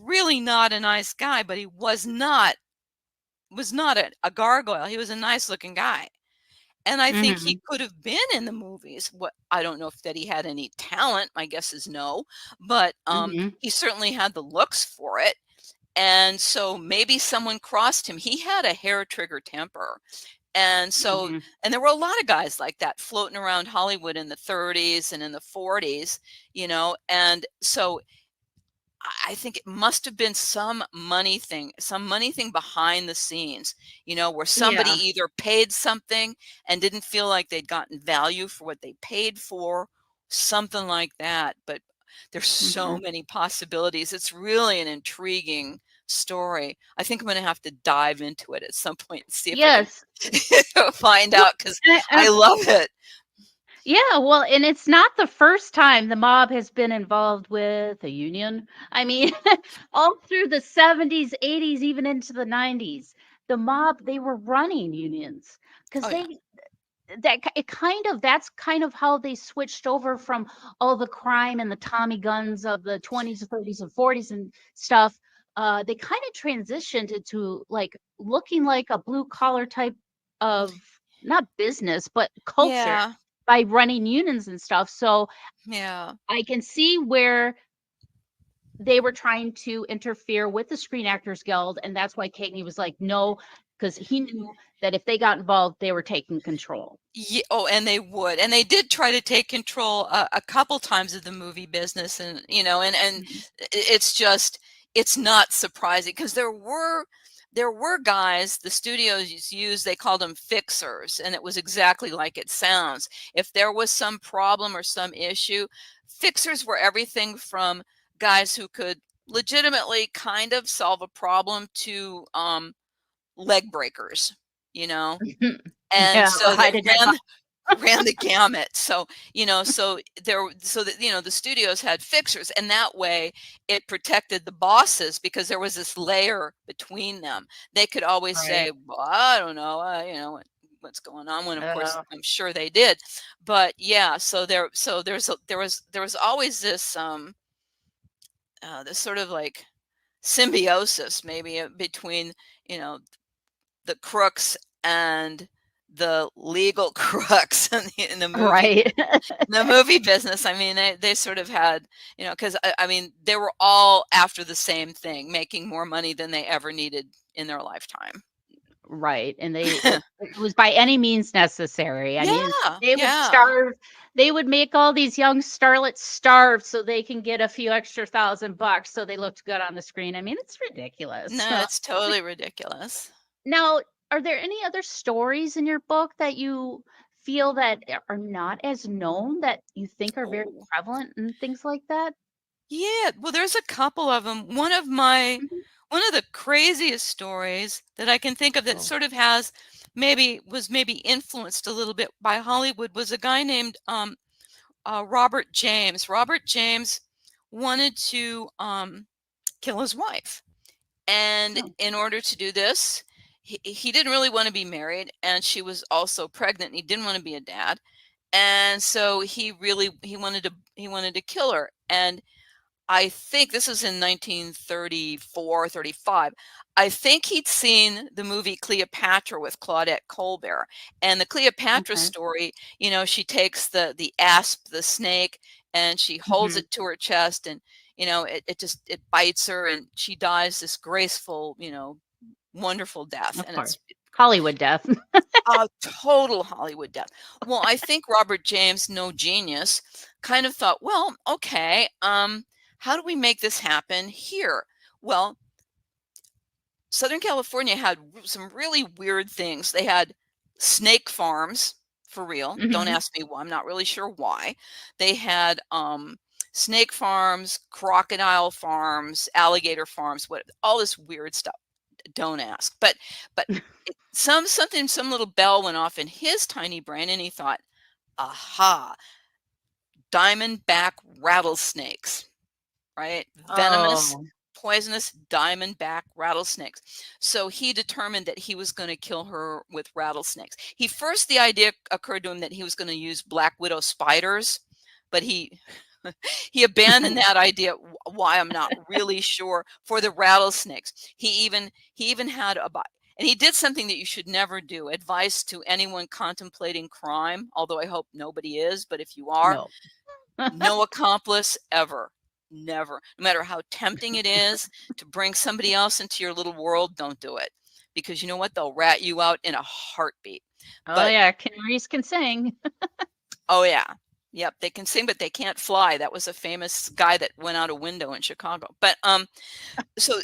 really not a nice guy, but he was not a gargoyle. He was a nice looking guy. And I think he Mhm. could have been in the movies. What, I don't know if that he had any talent. My guess is no, but Mhm. he certainly had the looks for it. And so maybe someone crossed him. He had a hair trigger temper. And so, Mhm. and there were a lot of guys like that floating around Hollywood in the 30s and in the 40s, and so I think it must have been some money thing behind the scenes, where somebody Yeah. either paid something and didn't feel like they'd gotten value for what they paid for, something like that. But there's so Mhm. many possibilities. It's really an intriguing story. I think I'm going to have to dive into it at some point and see if I can Yes. find Well, out, because and I love it. yeah, well, and it's not the first time the mob has been involved with a union. I mean, all through the 70s, 80s, even into the 90s, the mob, they were running unions because Oh, yeah. that's kind of how they switched over from all the crime and the Tommy guns of the 20s, 30s, and 40s and stuff. They kind of transitioned into like looking like a blue collar type of not business, but culture Yeah. by running unions and stuff. So Yeah. I can see where they were trying to interfere with the Screen Actors Guild, and that's why Cagney was like, no, because he knew that if they got involved, they were taking control. Oh, and they would, and they did try to take control a couple times of the movie business, and Mhm. it's not surprising, because there were guys the studios used. They called them fixers, and it was exactly like it sounds. If there was some problem or some issue, fixers were everything from guys who could legitimately kind of solve a problem to leg breakers, you know And Yeah, so they hide it in a ran the gamut. So, so that, the studios had fixers, and that way it protected the bosses because there was this layer between them. They could always right. say, well, I don't know, what's going on, when of course Uh, I'm sure they did. But yeah, there was always this sort of like symbiosis maybe between, you know, the crooks and the legal crooks in right. the movie business. I mean, they sort of had, because I mean, they were all after the same thing, making more money than they ever needed in their lifetime. Right, and it was by any means necessary. I mean, Yeah, they would yeah. starve they would make all these young starlets starve so they can get a few extra $1,000 so they looked good on the screen. I mean, it's ridiculous. No, it's totally ridiculous. Now, are there any other stories in your book that you feel that are not as known that you think are very Oh, prevalent and things like that? yeah. Well, there's a couple of them. Mhm. One of the craziest stories that I can think of that Oh, sort of was maybe influenced a little bit by Hollywood was a guy named Robert James. Robert James wanted to kill his wife. And no. in order to do this, he didn't really want to be married, and she was also pregnant. And he didn't want to be a dad, and so he wanted to kill her. And I think this was in 1934, 35. I think he'd seen the movie Cleopatra with Claudette Colbert. And the Cleopatra Okay. story, she takes the asp, the snake, and she holds Mhm. it to her chest, and it bites her, and she dies this graceful, wonderful death. Of And course. it's Hollywood death. a total Hollywood death. Well, I think Robert James, no genius, kind of thought, well, okay, how do we make this happen here? Well, Southern California had some really weird things. They had snake farms for real. Don't Mhm. ask me why. I'm not really sure why. They had snake farms, crocodile farms, alligator farms, what all this weird stuff. Don't ask. But some little bell went off in his tiny brain, and he thought, aha, diamondback rattlesnakes, right? Venomous, Oh, poisonous diamondback rattlesnakes. So he determined that he was going to kill her with rattlesnakes. The idea occurred to him that he was going to use black widow spiders, but he abandoned that idea. Why, I'm not really sure. For the rattlesnakes, he even had and he did something that you should never do. Advice to anyone contemplating crime, although I hope nobody is, but if you are, no. no accomplice ever. Never. No matter how tempting it is to bring somebody else into your little world, don't do it. Because you know what? They'll rat you out in a heartbeat. Oh, But yeah, canaries can sing. oh yeah. Yep, they can sing, but they can't fly. That was a famous guy that went out a window in Chicago. But so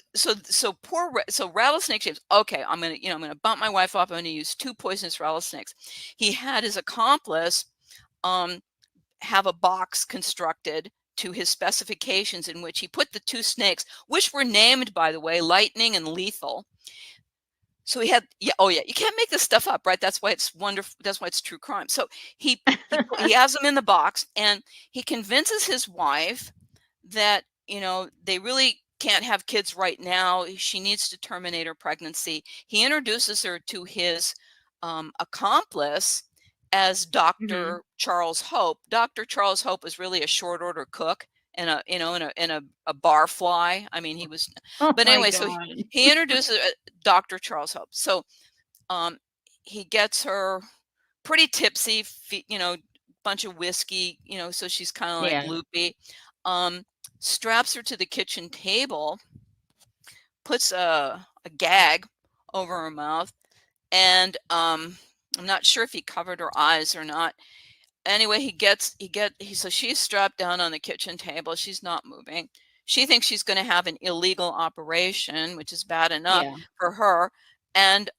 rattlesnake shapes. Okay, I'm gonna bump my wife up. I'm gonna use 2 poisonous rattlesnakes. He had his accomplice um have a box constructed to his specifications in which he put the 2 snakes, which were named, by the way, Lightning and Lethal. So he had, yeah, oh yeah, you can't make this stuff up, right? That's why it's wonderful. That's why it's true crime. So he has them in the box, and he convinces his wife that they really can't have kids right now. She needs to terminate her pregnancy. He introduces her to his accomplice as Mhm. Dr. Charles Hope. Dr. Charles Hope was really a short order cook and a bar fly. I mean, he was, Oh but my anyway, so god. he introduces Dr. Charles Hope. So um, he gets her pretty tipsy, bunch of whiskey, so she's kind of like Yeah. loopy. Um, Straps her to the kitchen table, puts a gag over her mouth, and I'm not sure if he covered her eyes or not. Anyway, so she's strapped down on the kitchen table. She's not moving. She thinks she's going to have an illegal operation, which is bad enough Yeah. for her. And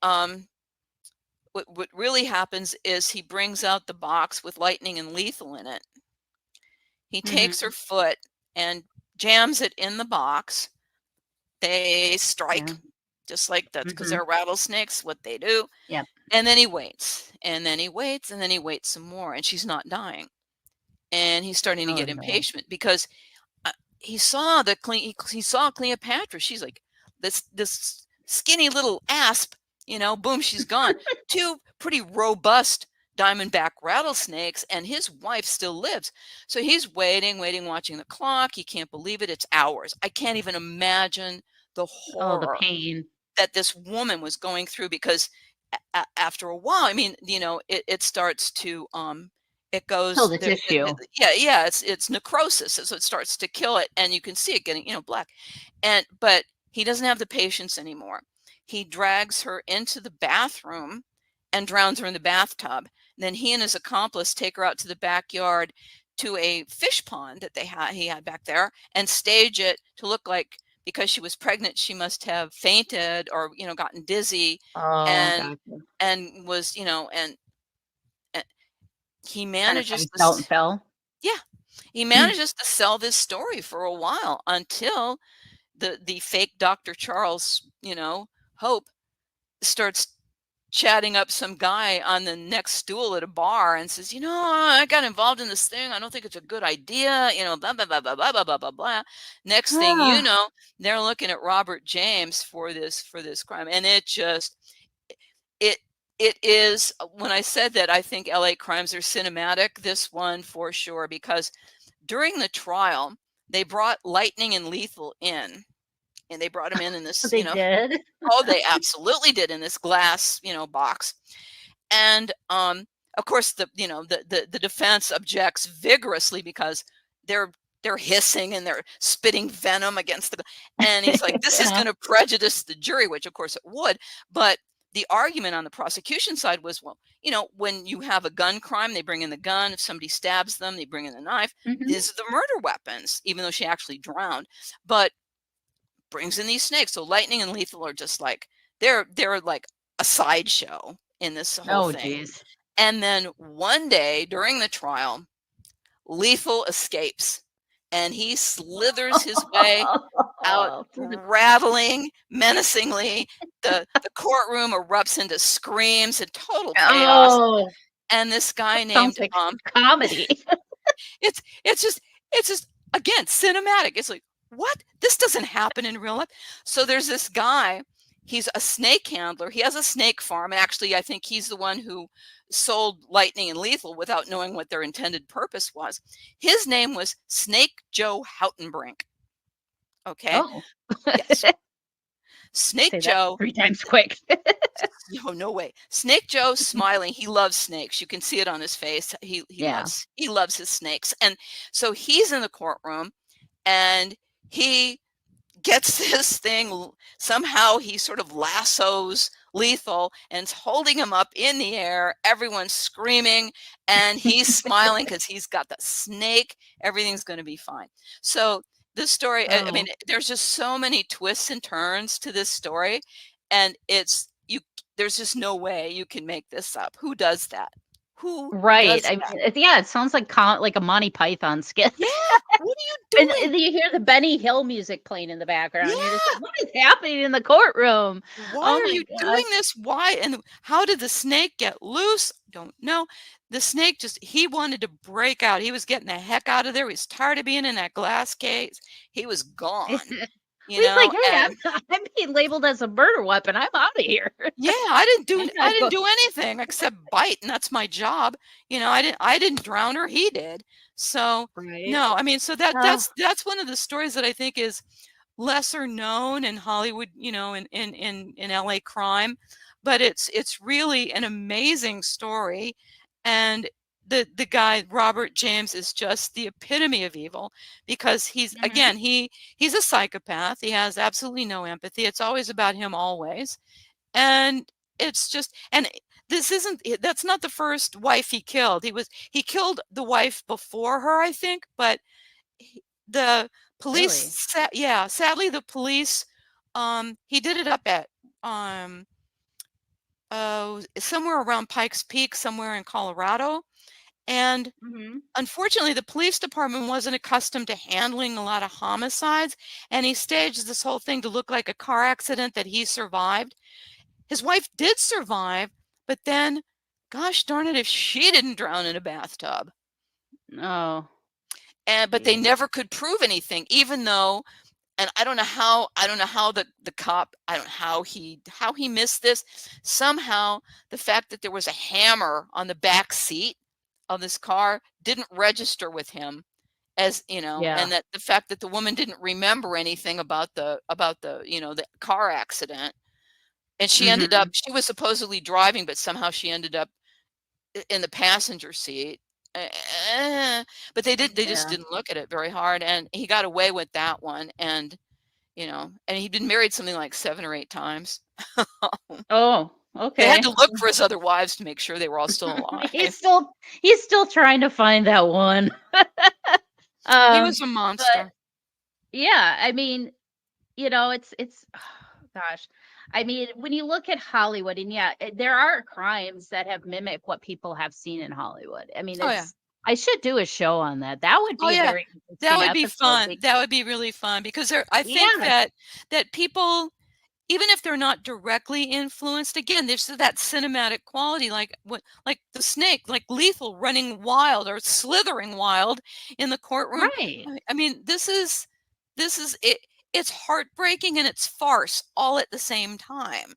what really happens is he brings out the box with lightning and lethal in it. He takes her Mhm. foot and jams it in the box. They strike. Yeah. just like that's because Mhm. they're rattlesnakes, what they do. Yep. And then he waits, and then he waits, and then he waits some more, and she's not dying. And he's starting to Oh, get no. impatient because he saw he saw Cleopatra. She's like this skinny little asp, boom, she's gone. Two pretty robust diamondback rattlesnakes, and his wife still lives. So he's waiting, waiting, watching the clock. He can't believe it. It's hours. I can't even imagine the Oh, the horror pain. that this woman was going through because after a while, I mean, it starts to it Kill goes the there, tissue. yeah, it's necrosis, so it starts to kill it, and you can see it getting black, but he doesn't have the patience anymore. He drags her into the bathroom and drowns her in the bathtub. Then he and his accomplice take her out to the backyard to a fish pond that he had back there and stage it to look like, because she was pregnant, she must have fainted or gotten dizzy, Oh, and gotcha. was and he Kinda manages spaced out and this. fell. Yeah, he Mm. manages to sell this story for a while until the fake Dr. Charles, Hope, starts chatting up some guy on the next stool at a bar and says, I got involved in this thing. I don't think it's a good idea, blah, blah, blah, blah, blah, blah, blah, blah, blah. Next thing you Ah, know, they're looking at Robert James for this crime. And it it is, when I said that I think LA crimes are cinematic, this one for sure, because during the trial, they brought Lightning and Lethal in, and they brought him in this, they did? oh, they absolutely did, in this glass, box. And of course, the defense objects vigorously because they're they're hissing and they're spitting venom against and he's like, this is Yeah. going to prejudice the jury, which of course it would. But the argument on the prosecution side was, well, when you have a gun crime, they bring in the gun. If somebody stabs them, they bring in the knife. Mhm. These are the murder weapons, even though she actually drowned. But brings in these snakes. So Lightning and Lethal are just like, they're like a sideshow in this whole Oh, thing. geez. And then one day during the trial, Lethal escapes and he slithers his way out, Through the rattling menacingly. The courtroom erupts into screams and total chaos. Oh, And this guy sounds named like comedy. it's just again cinematic. It's like, what? This doesn't happen in real life. So there's this guy, he's a snake handler. He has a snake farm. Actually, I think he's the one who sold Lightning and Lethal without knowing what their intended purpose was. His name was Snake Joe Houtenbrink. Okay. Oh. Yes. Snake Say that Joe. 3 times quick. No way. Snake Joe's smiling. He loves snakes. You can see it on his face. Yeah. He loves his snakes. And so he's in the courtroom and he gets this thing. Somehow he sort of lassos Lethal and is holding him up in the air. Everyone's screaming and he's smiling because he's got the snake. Everything's going to be fine. So this story, I mean, Oh. there's just so many twists and turns to this story, and there's just no way you can make this up. Who does that? Who Right. does I mean, that? yeah, it sounds like a Monty Python skit. Yeah. What are you And doing? you hear the Benny Hill music playing in the background. You're just Yeah. like, "What is happening in the courtroom?" Why Oh are my you gosh. doing this? Why? And how did the snake get loose? Don't know. The snake he wanted to break out. He was getting the heck out of there. He was tired of being in that glass case. He was gone, He's like, "Hey, and I'm being labeled as a murder weapon. I'm out of here. yeah, I'm I not didn't going." do anything except bite, and that's my job. I didn't drown her. He did. So Right. no, I mean, so Oh, that's one of the stories that I think is lesser known in Hollywood, in LA crime, but it's really an amazing story. And the guy Robert James is just the epitome of evil because mhm. he's a psychopath. He has absolutely no empathy. It's always about him always. And it's just, and that's not the first wife he killed. He killed the wife before her, I think, but the police Really? yeah, sadly, the police, he did it up at, somewhere around Pikes Peak, somewhere in Colorado, And Mhm. unfortunately, the police department wasn't accustomed to handling a lot of homicides, and he staged this whole thing to look like a car accident that he survived. His wife did survive, but then, gosh darn it, if she didn't drown in a bathtub. Oh, But they yeah. never could prove anything, even though, and I don't know how the cop, I don't know how he missed this. Somehow the fact that there was a hammer on the back seat of this car didn't register with him, as you know, Yeah. and that the fact that the woman didn't remember anything about the the car accident, and Mhm. she was supposedly driving, but somehow she ended up in the passenger seat. Eh, but they just Yeah. didn't look at it very hard, and he got away with that one. And and he'd been married something like 7 or 8 times. Oh, They had okay. to look for his other wives to make sure they were all still alive. He's still he's still trying to find that one. He Um, was a but monster. yeah, I mean, it's gosh. I mean, when you look at Hollywood, and yeah, there are crimes that have mimicked what people have seen in Hollywood. I mean, Oh, yeah. it's I should do a show on that. That would Oh, be a yeah. very That interesting would be episode. fun. That would be really fun because I think Yeah, that people, even if they're not directly influenced, again, there's that cinematic quality, like the snake, like lethal, running wild or slithering wild in the courtroom. right, I mean, this is it. It's heartbreaking and it's farce all at the same time.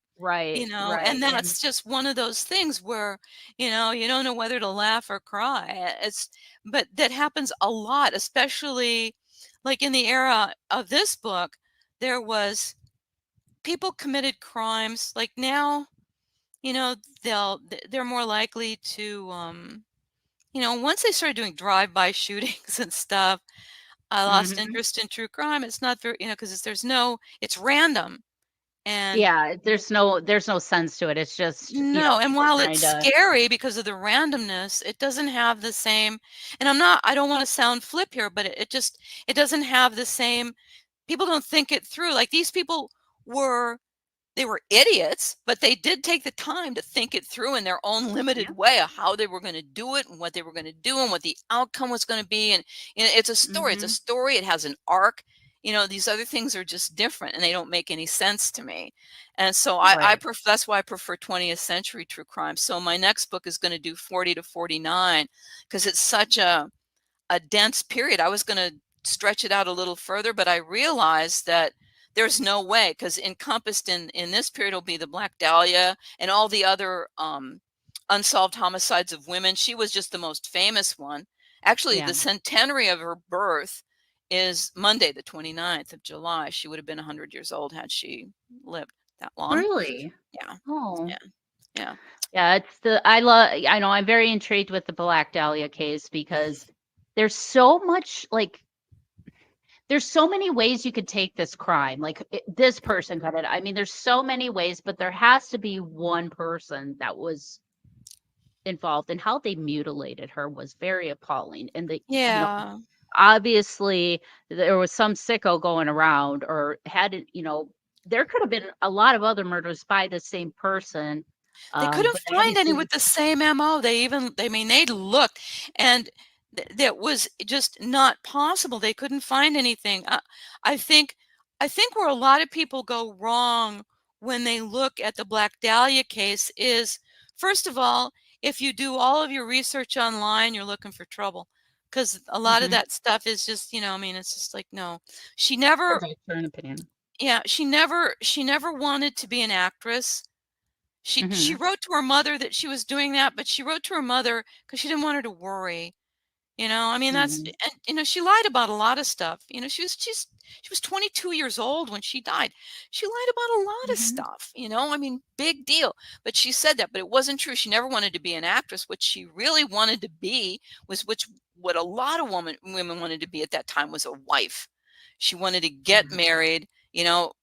And right, and that's just one of those things where, you don't know whether to laugh or cry. But that happens a lot, especially like in the era of this book. There was people committed crimes. Like now, you know, they're more likely to, once they started doing drive-by shootings and stuff, I lost mhm. interest in true crime. It's not very, because it's random. And Yeah, there's no sense to it. It's just, no, and people while it's trying to scary because of the randomness, it doesn't have the same, and I don't want to sound flip here, but it doesn't have the same, people don't think it through. Like these people were they were idiots, but they did take the time to think it through in their own limited yeah, way of how they were going to do it and what they were going to do and what the outcome was going to be. And it's a story. It's a mhm, story. It has an arc. These other things are just different and they don't make any sense to me. And so right, that's why I prefer 20th century true crime. So my next book is going to do 40 to 49 because it's such a dense period. I was going to stretch it out a little further, but I realized that there's no way, because encompassed in this period will be the Black Dahlia and all the other unsolved homicides of women. She was just the most famous one. Actually, yeah. the centenary of her birth is Monday, the 29th of July. She would have been 100 years old had she lived that long. Really? Yeah, Oh. yeah, yeah. Yeah, I know I'm very intrigued with the Black Dahlia case because there's so much like there's so many ways you could take this crime. Like this person got it. I mean, there's so many ways, but there has to be one person that was involved, and how they mutilated her was very appalling. And Yeah. obviously there was some sicko going around or had it, there could have been a lot of other murders by the same person. They couldn't But find any obviously, with the same MO. I mean, they looked, and that was just not possible. They couldn't find anything. I think I think where a lot of people go wrong when they look at the Black Dahlia case is, first of all, if you do all of your research online, you're looking for trouble, because a lot of mhm, that stuff is just, I mean, it's just like, no. She never, okay, for an opinion. yeah, she never wanted to be an actress. She Mhm, wrote to her mother that she was doing that, but she wrote to her mother because she didn't want her to worry. I mean, mhm, and she lied about a lot of stuff. She was 22 years old when she died. She lied about a lot of mhm, stuff. I mean, big deal. But she said that, but it wasn't true. She never wanted to be an actress. What she really wanted to be was, what a lot of women wanted to be at that time, was a wife. She wanted to get mhm, married,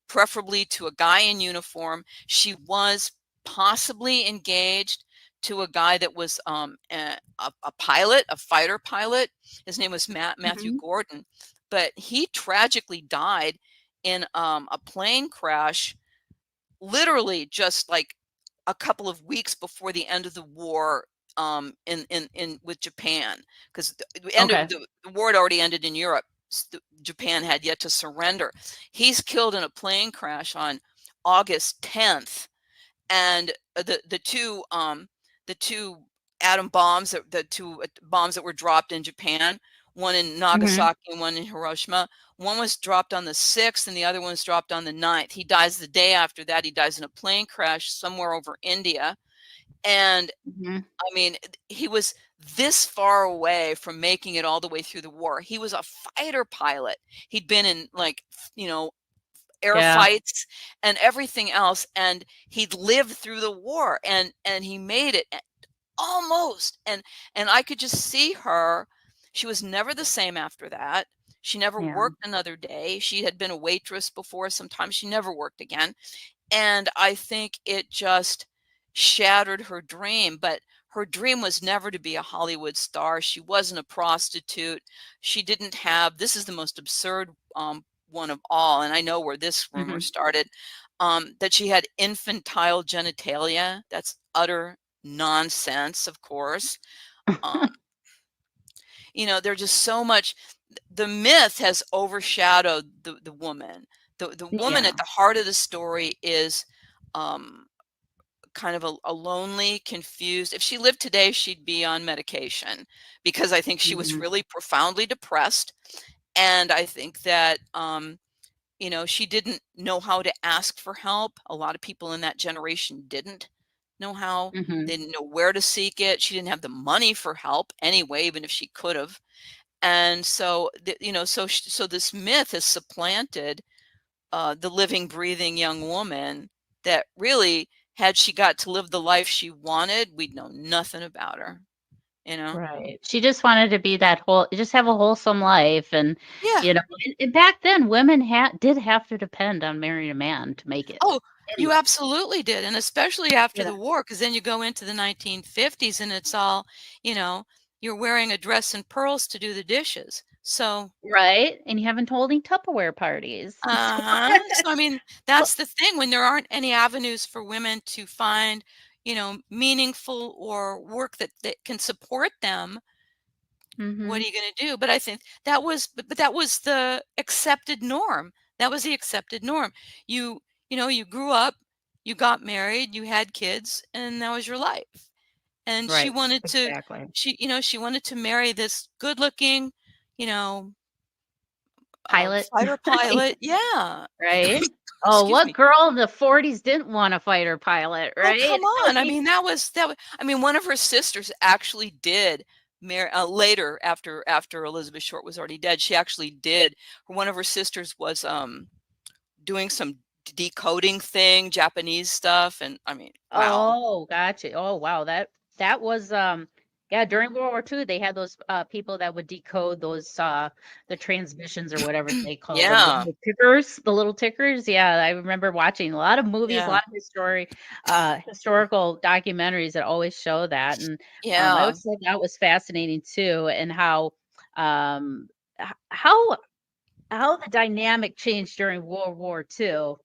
preferably to a guy in uniform. She was possibly engaged to a guy that was a pilot, a fighter pilot. His name was Matthew mhm, Gordon, but he tragically died in a plane crash, literally just like a couple of weeks before the end of the war. in with Japan, because Okay. the war had already ended in Europe. Japan had yet to surrender. He's killed in a plane crash on August 10th, and the two atom bombs, the two bombs that were dropped in Japan, one in Mhm. Nagasaki and one in Hiroshima. One was dropped on the 6th and the other one was dropped on the 9th. He dies the day after that. He dies in a plane crash somewhere over India. And Mhm. I mean, he was this far away from making it all the way through the war. He was a fighter pilot. He'd been in, like, you know, air Yeah. fights and everything else, and he'd lived through the war, and he made it almost. And I could just see her. She was never the same after that. She never Yeah. worked another day. She had been a waitress before. Sometimes she never worked again. And I think it just shattered her dream. But her dream was never to be a Hollywood star. She wasn't a prostitute. She didn't have, this is the most absurd one of all, and I know where this rumor Mhm. started, that she had infantile genitalia. That's utter nonsense, of course. Um, there's just so much. The myth has overshadowed the woman. The woman Yeah. at the heart of the story is um, kind of a lonely, confused. If she lived today, she'd be on medication, because I think she was Mhm. really profoundly depressed. And I think that she didn't know how to ask for help. A lot of people in that generation didn't know how. Mhm. They didn't know where to seek it. She didn't have the money for help anyway, even if she could have. And so, so this myth has supplanted the living, breathing young woman that really, had she got to live the life she wanted, we'd know nothing about her, you know? Right. She just wanted to be that whole just have a wholesome life and, Yeah. and back then women did have to depend on marrying a man to make it. Oh, you Anyway, absolutely did, and especially after you know, the war, because then you go into the 1950s and it's all, you know, you're wearing a dress and pearls to do the dishes. So, right? And you haven't holding Tupperware parties. uh-huh. So, I mean, that's the thing, when there aren't any avenues for women to find, meaningful or work that can support them, what are Mhm. you gonna do? But I think but that was the accepted norm. That was the accepted norm. You you grew up, you got married, you had kids, and that was your life. And Right. Exactly. she wanted to marry this good-looking, you know, Pilot. fighter pilot. Yeah. Right? Oh, Excuse what me. girl in the 40s didn't want a fighter pilot, Oh, right? come on. I mean, I mean, one of her sisters actually did marry later, after Elizabeth Short was already dead. She actually did. One of her sisters was doing some decoding thing, Japanese stuff, and I mean, wow. Oh, gotcha. Oh, wow. That was yeah, during World War II they had those people that would decode those the transmissions or whatever they called them, Yeah. the tickers, the little tickers. Yeah, I remember watching a lot of movies, a Yeah. lot of historical documentaries that always show that. And I Yeah. always thought that was fascinating too, and how um how the dynamic changed during World War II.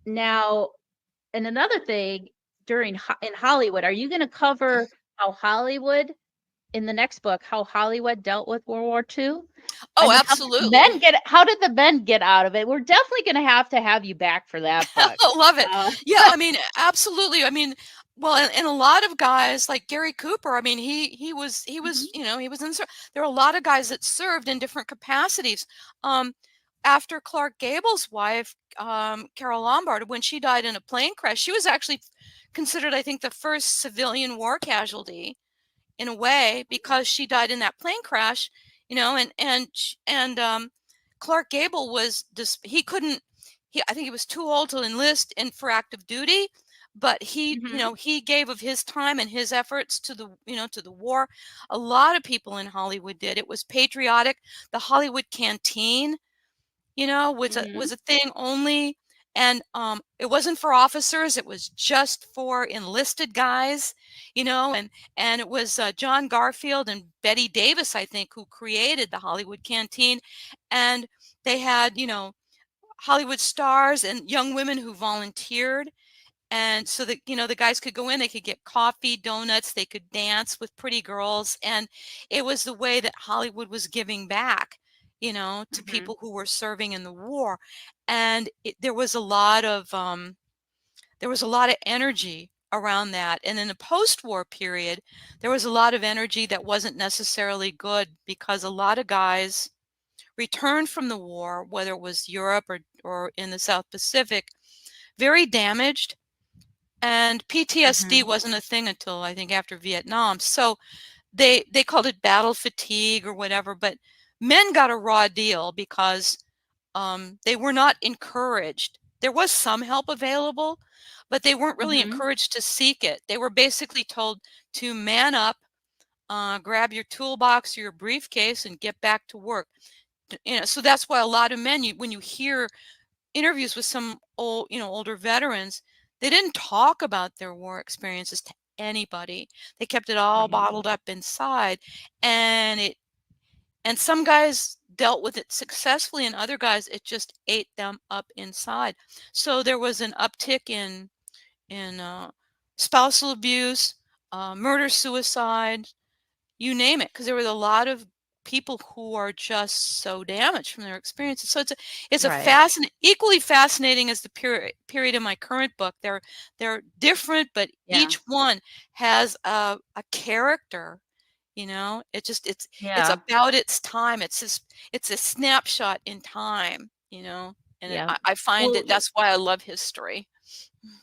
Now, and another thing, in Hollywood, are you gonna cover how Hollywood in the next book, how Hollywood dealt with World War II? I Oh, mean, absolutely. how did the men get out of it? We're definitely gonna have to have you back for that book. Love it. Uh, Yeah, I mean, absolutely. I mean, well, and a lot of guys like Gary Cooper, I mean, Mhm, he was in there are a lot of guys that served in different capacities. Um, After Clark Gable's wife, Carol Lombard, when she died in a plane crash, she was actually considered, I think, the first civilian war casualty in a way, because she died in that plane crash, and Clark Gable was he couldn't I think he was too old to enlist and for active duty, but mhm, he gave of his time and his efforts to the war. A lot of people in Hollywood did. It was patriotic. The Hollywood Canteen, was mhm, a thing only, and it wasn't for officers, it was just for enlisted guys, and it was John Garfield and Betty Davis, I think, who created the Hollywood Canteen. And they had Hollywood stars and young women who volunteered, And so that, the guys could go in, they could get coffee, donuts, they could dance with pretty girls. And it was the way that Hollywood was giving back, to Mhm. people who were serving in the war. And there was a lot of energy around that. And in the post-war period, there was a lot of energy that wasn't necessarily good, because a lot of guys returned from the war, whether it was Europe or in the South Pacific, very damaged. And PTSD Mhm. wasn't a thing until, I think, after Vietnam. So they called it battle fatigue or whatever. But men got a raw deal because they were not encouraged. There was some help available, but they weren't really Mhm. encouraged to seek it. They were basically told to man up, grab your toolbox or your briefcase, and get back to work. So that's why a lot of men, when you hear interviews with some older veterans, they didn't talk about their war experiences to anybody. They kept it all Right. bottled up inside, and some guys dealt with it successfully, and other guys, it just ate them up inside. So there was an uptick in spousal abuse, murder, suicide, you name it, because there was a lot of people who are just so damaged from their experiences. So it's a Right. equally fascinating as the period in my current book. They're different, but Yeah. each one has a character. It's Yeah. about its time. It's a snapshot in time. And Yeah. I find Well, it. That's why I love history.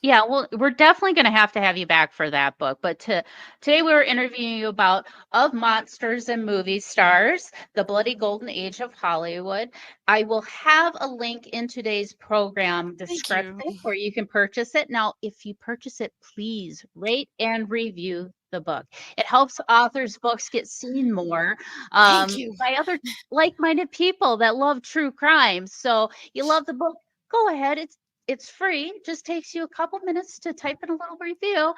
yeah, well, we're definitely going to have you back for that book. But today we were interviewing you about Of Monsters and Movie Stars, The Bloody Golden Age of Hollywood. I will have a link in today's program Thank you. description where you can purchase it. Now, if you purchase it, please rate and review the book. It helps authors' books get seen more Thank you. by other like-minded people that love true crime. So you love the book, go ahead. It's free. Just takes you a couple minutes to type in a little review.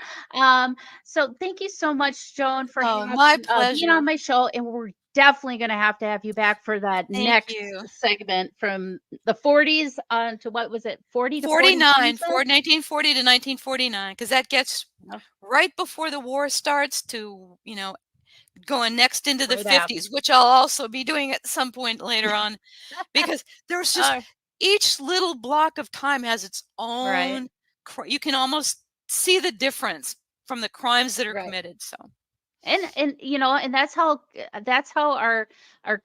So thank you so much, Joan, for Oh, my being on pleasure. my show, and we're definitely going to have you back for that Thank next you. segment from the 40s on to what was it, 40 to 49? You 49, said? 1940 to 1949, because that gets Oh, right before the war starts to, going next into the right after. 50s, which I'll also be doing at some point later on, because there's just Oh, each little block of time has its right, own, you can almost see the difference from the crimes that are right. committed. So And and that's how our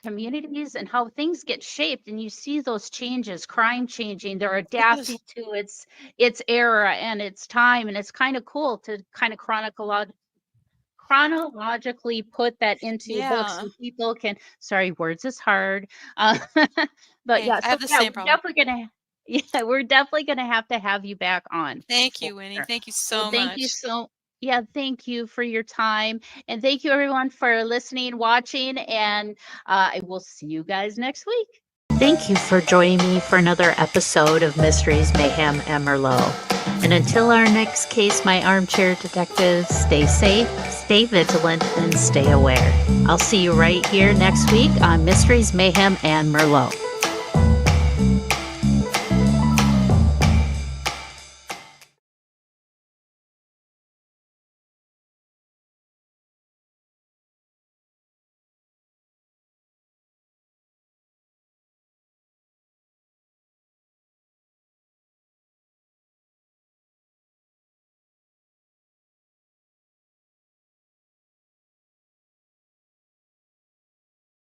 communities and how things get shaped, and you see those changes, crime changing, they're it adapting is, to its era and its time, and it's kind of cool to kind of chronologically put that into books yeah. so people can, sorry, words is hard. uh, but Hey, yeah, I so have the yeah, same we're problem. definitely gonna yeah, we're definitely gonna have to have you back on Thank for you, Winnie. sure. Thank you So so thank you much. so yeah, thank you for your time. And thank you everyone for listening, watching, and I will see you guys next week. Thank you for joining me for another episode of Mysteries, Mayhem, and Merlot. And until our next case, my armchair detectives, stay safe, stay vigilant, and stay aware. I'll see you right here next week on Mysteries, Mayhem, and Merlot.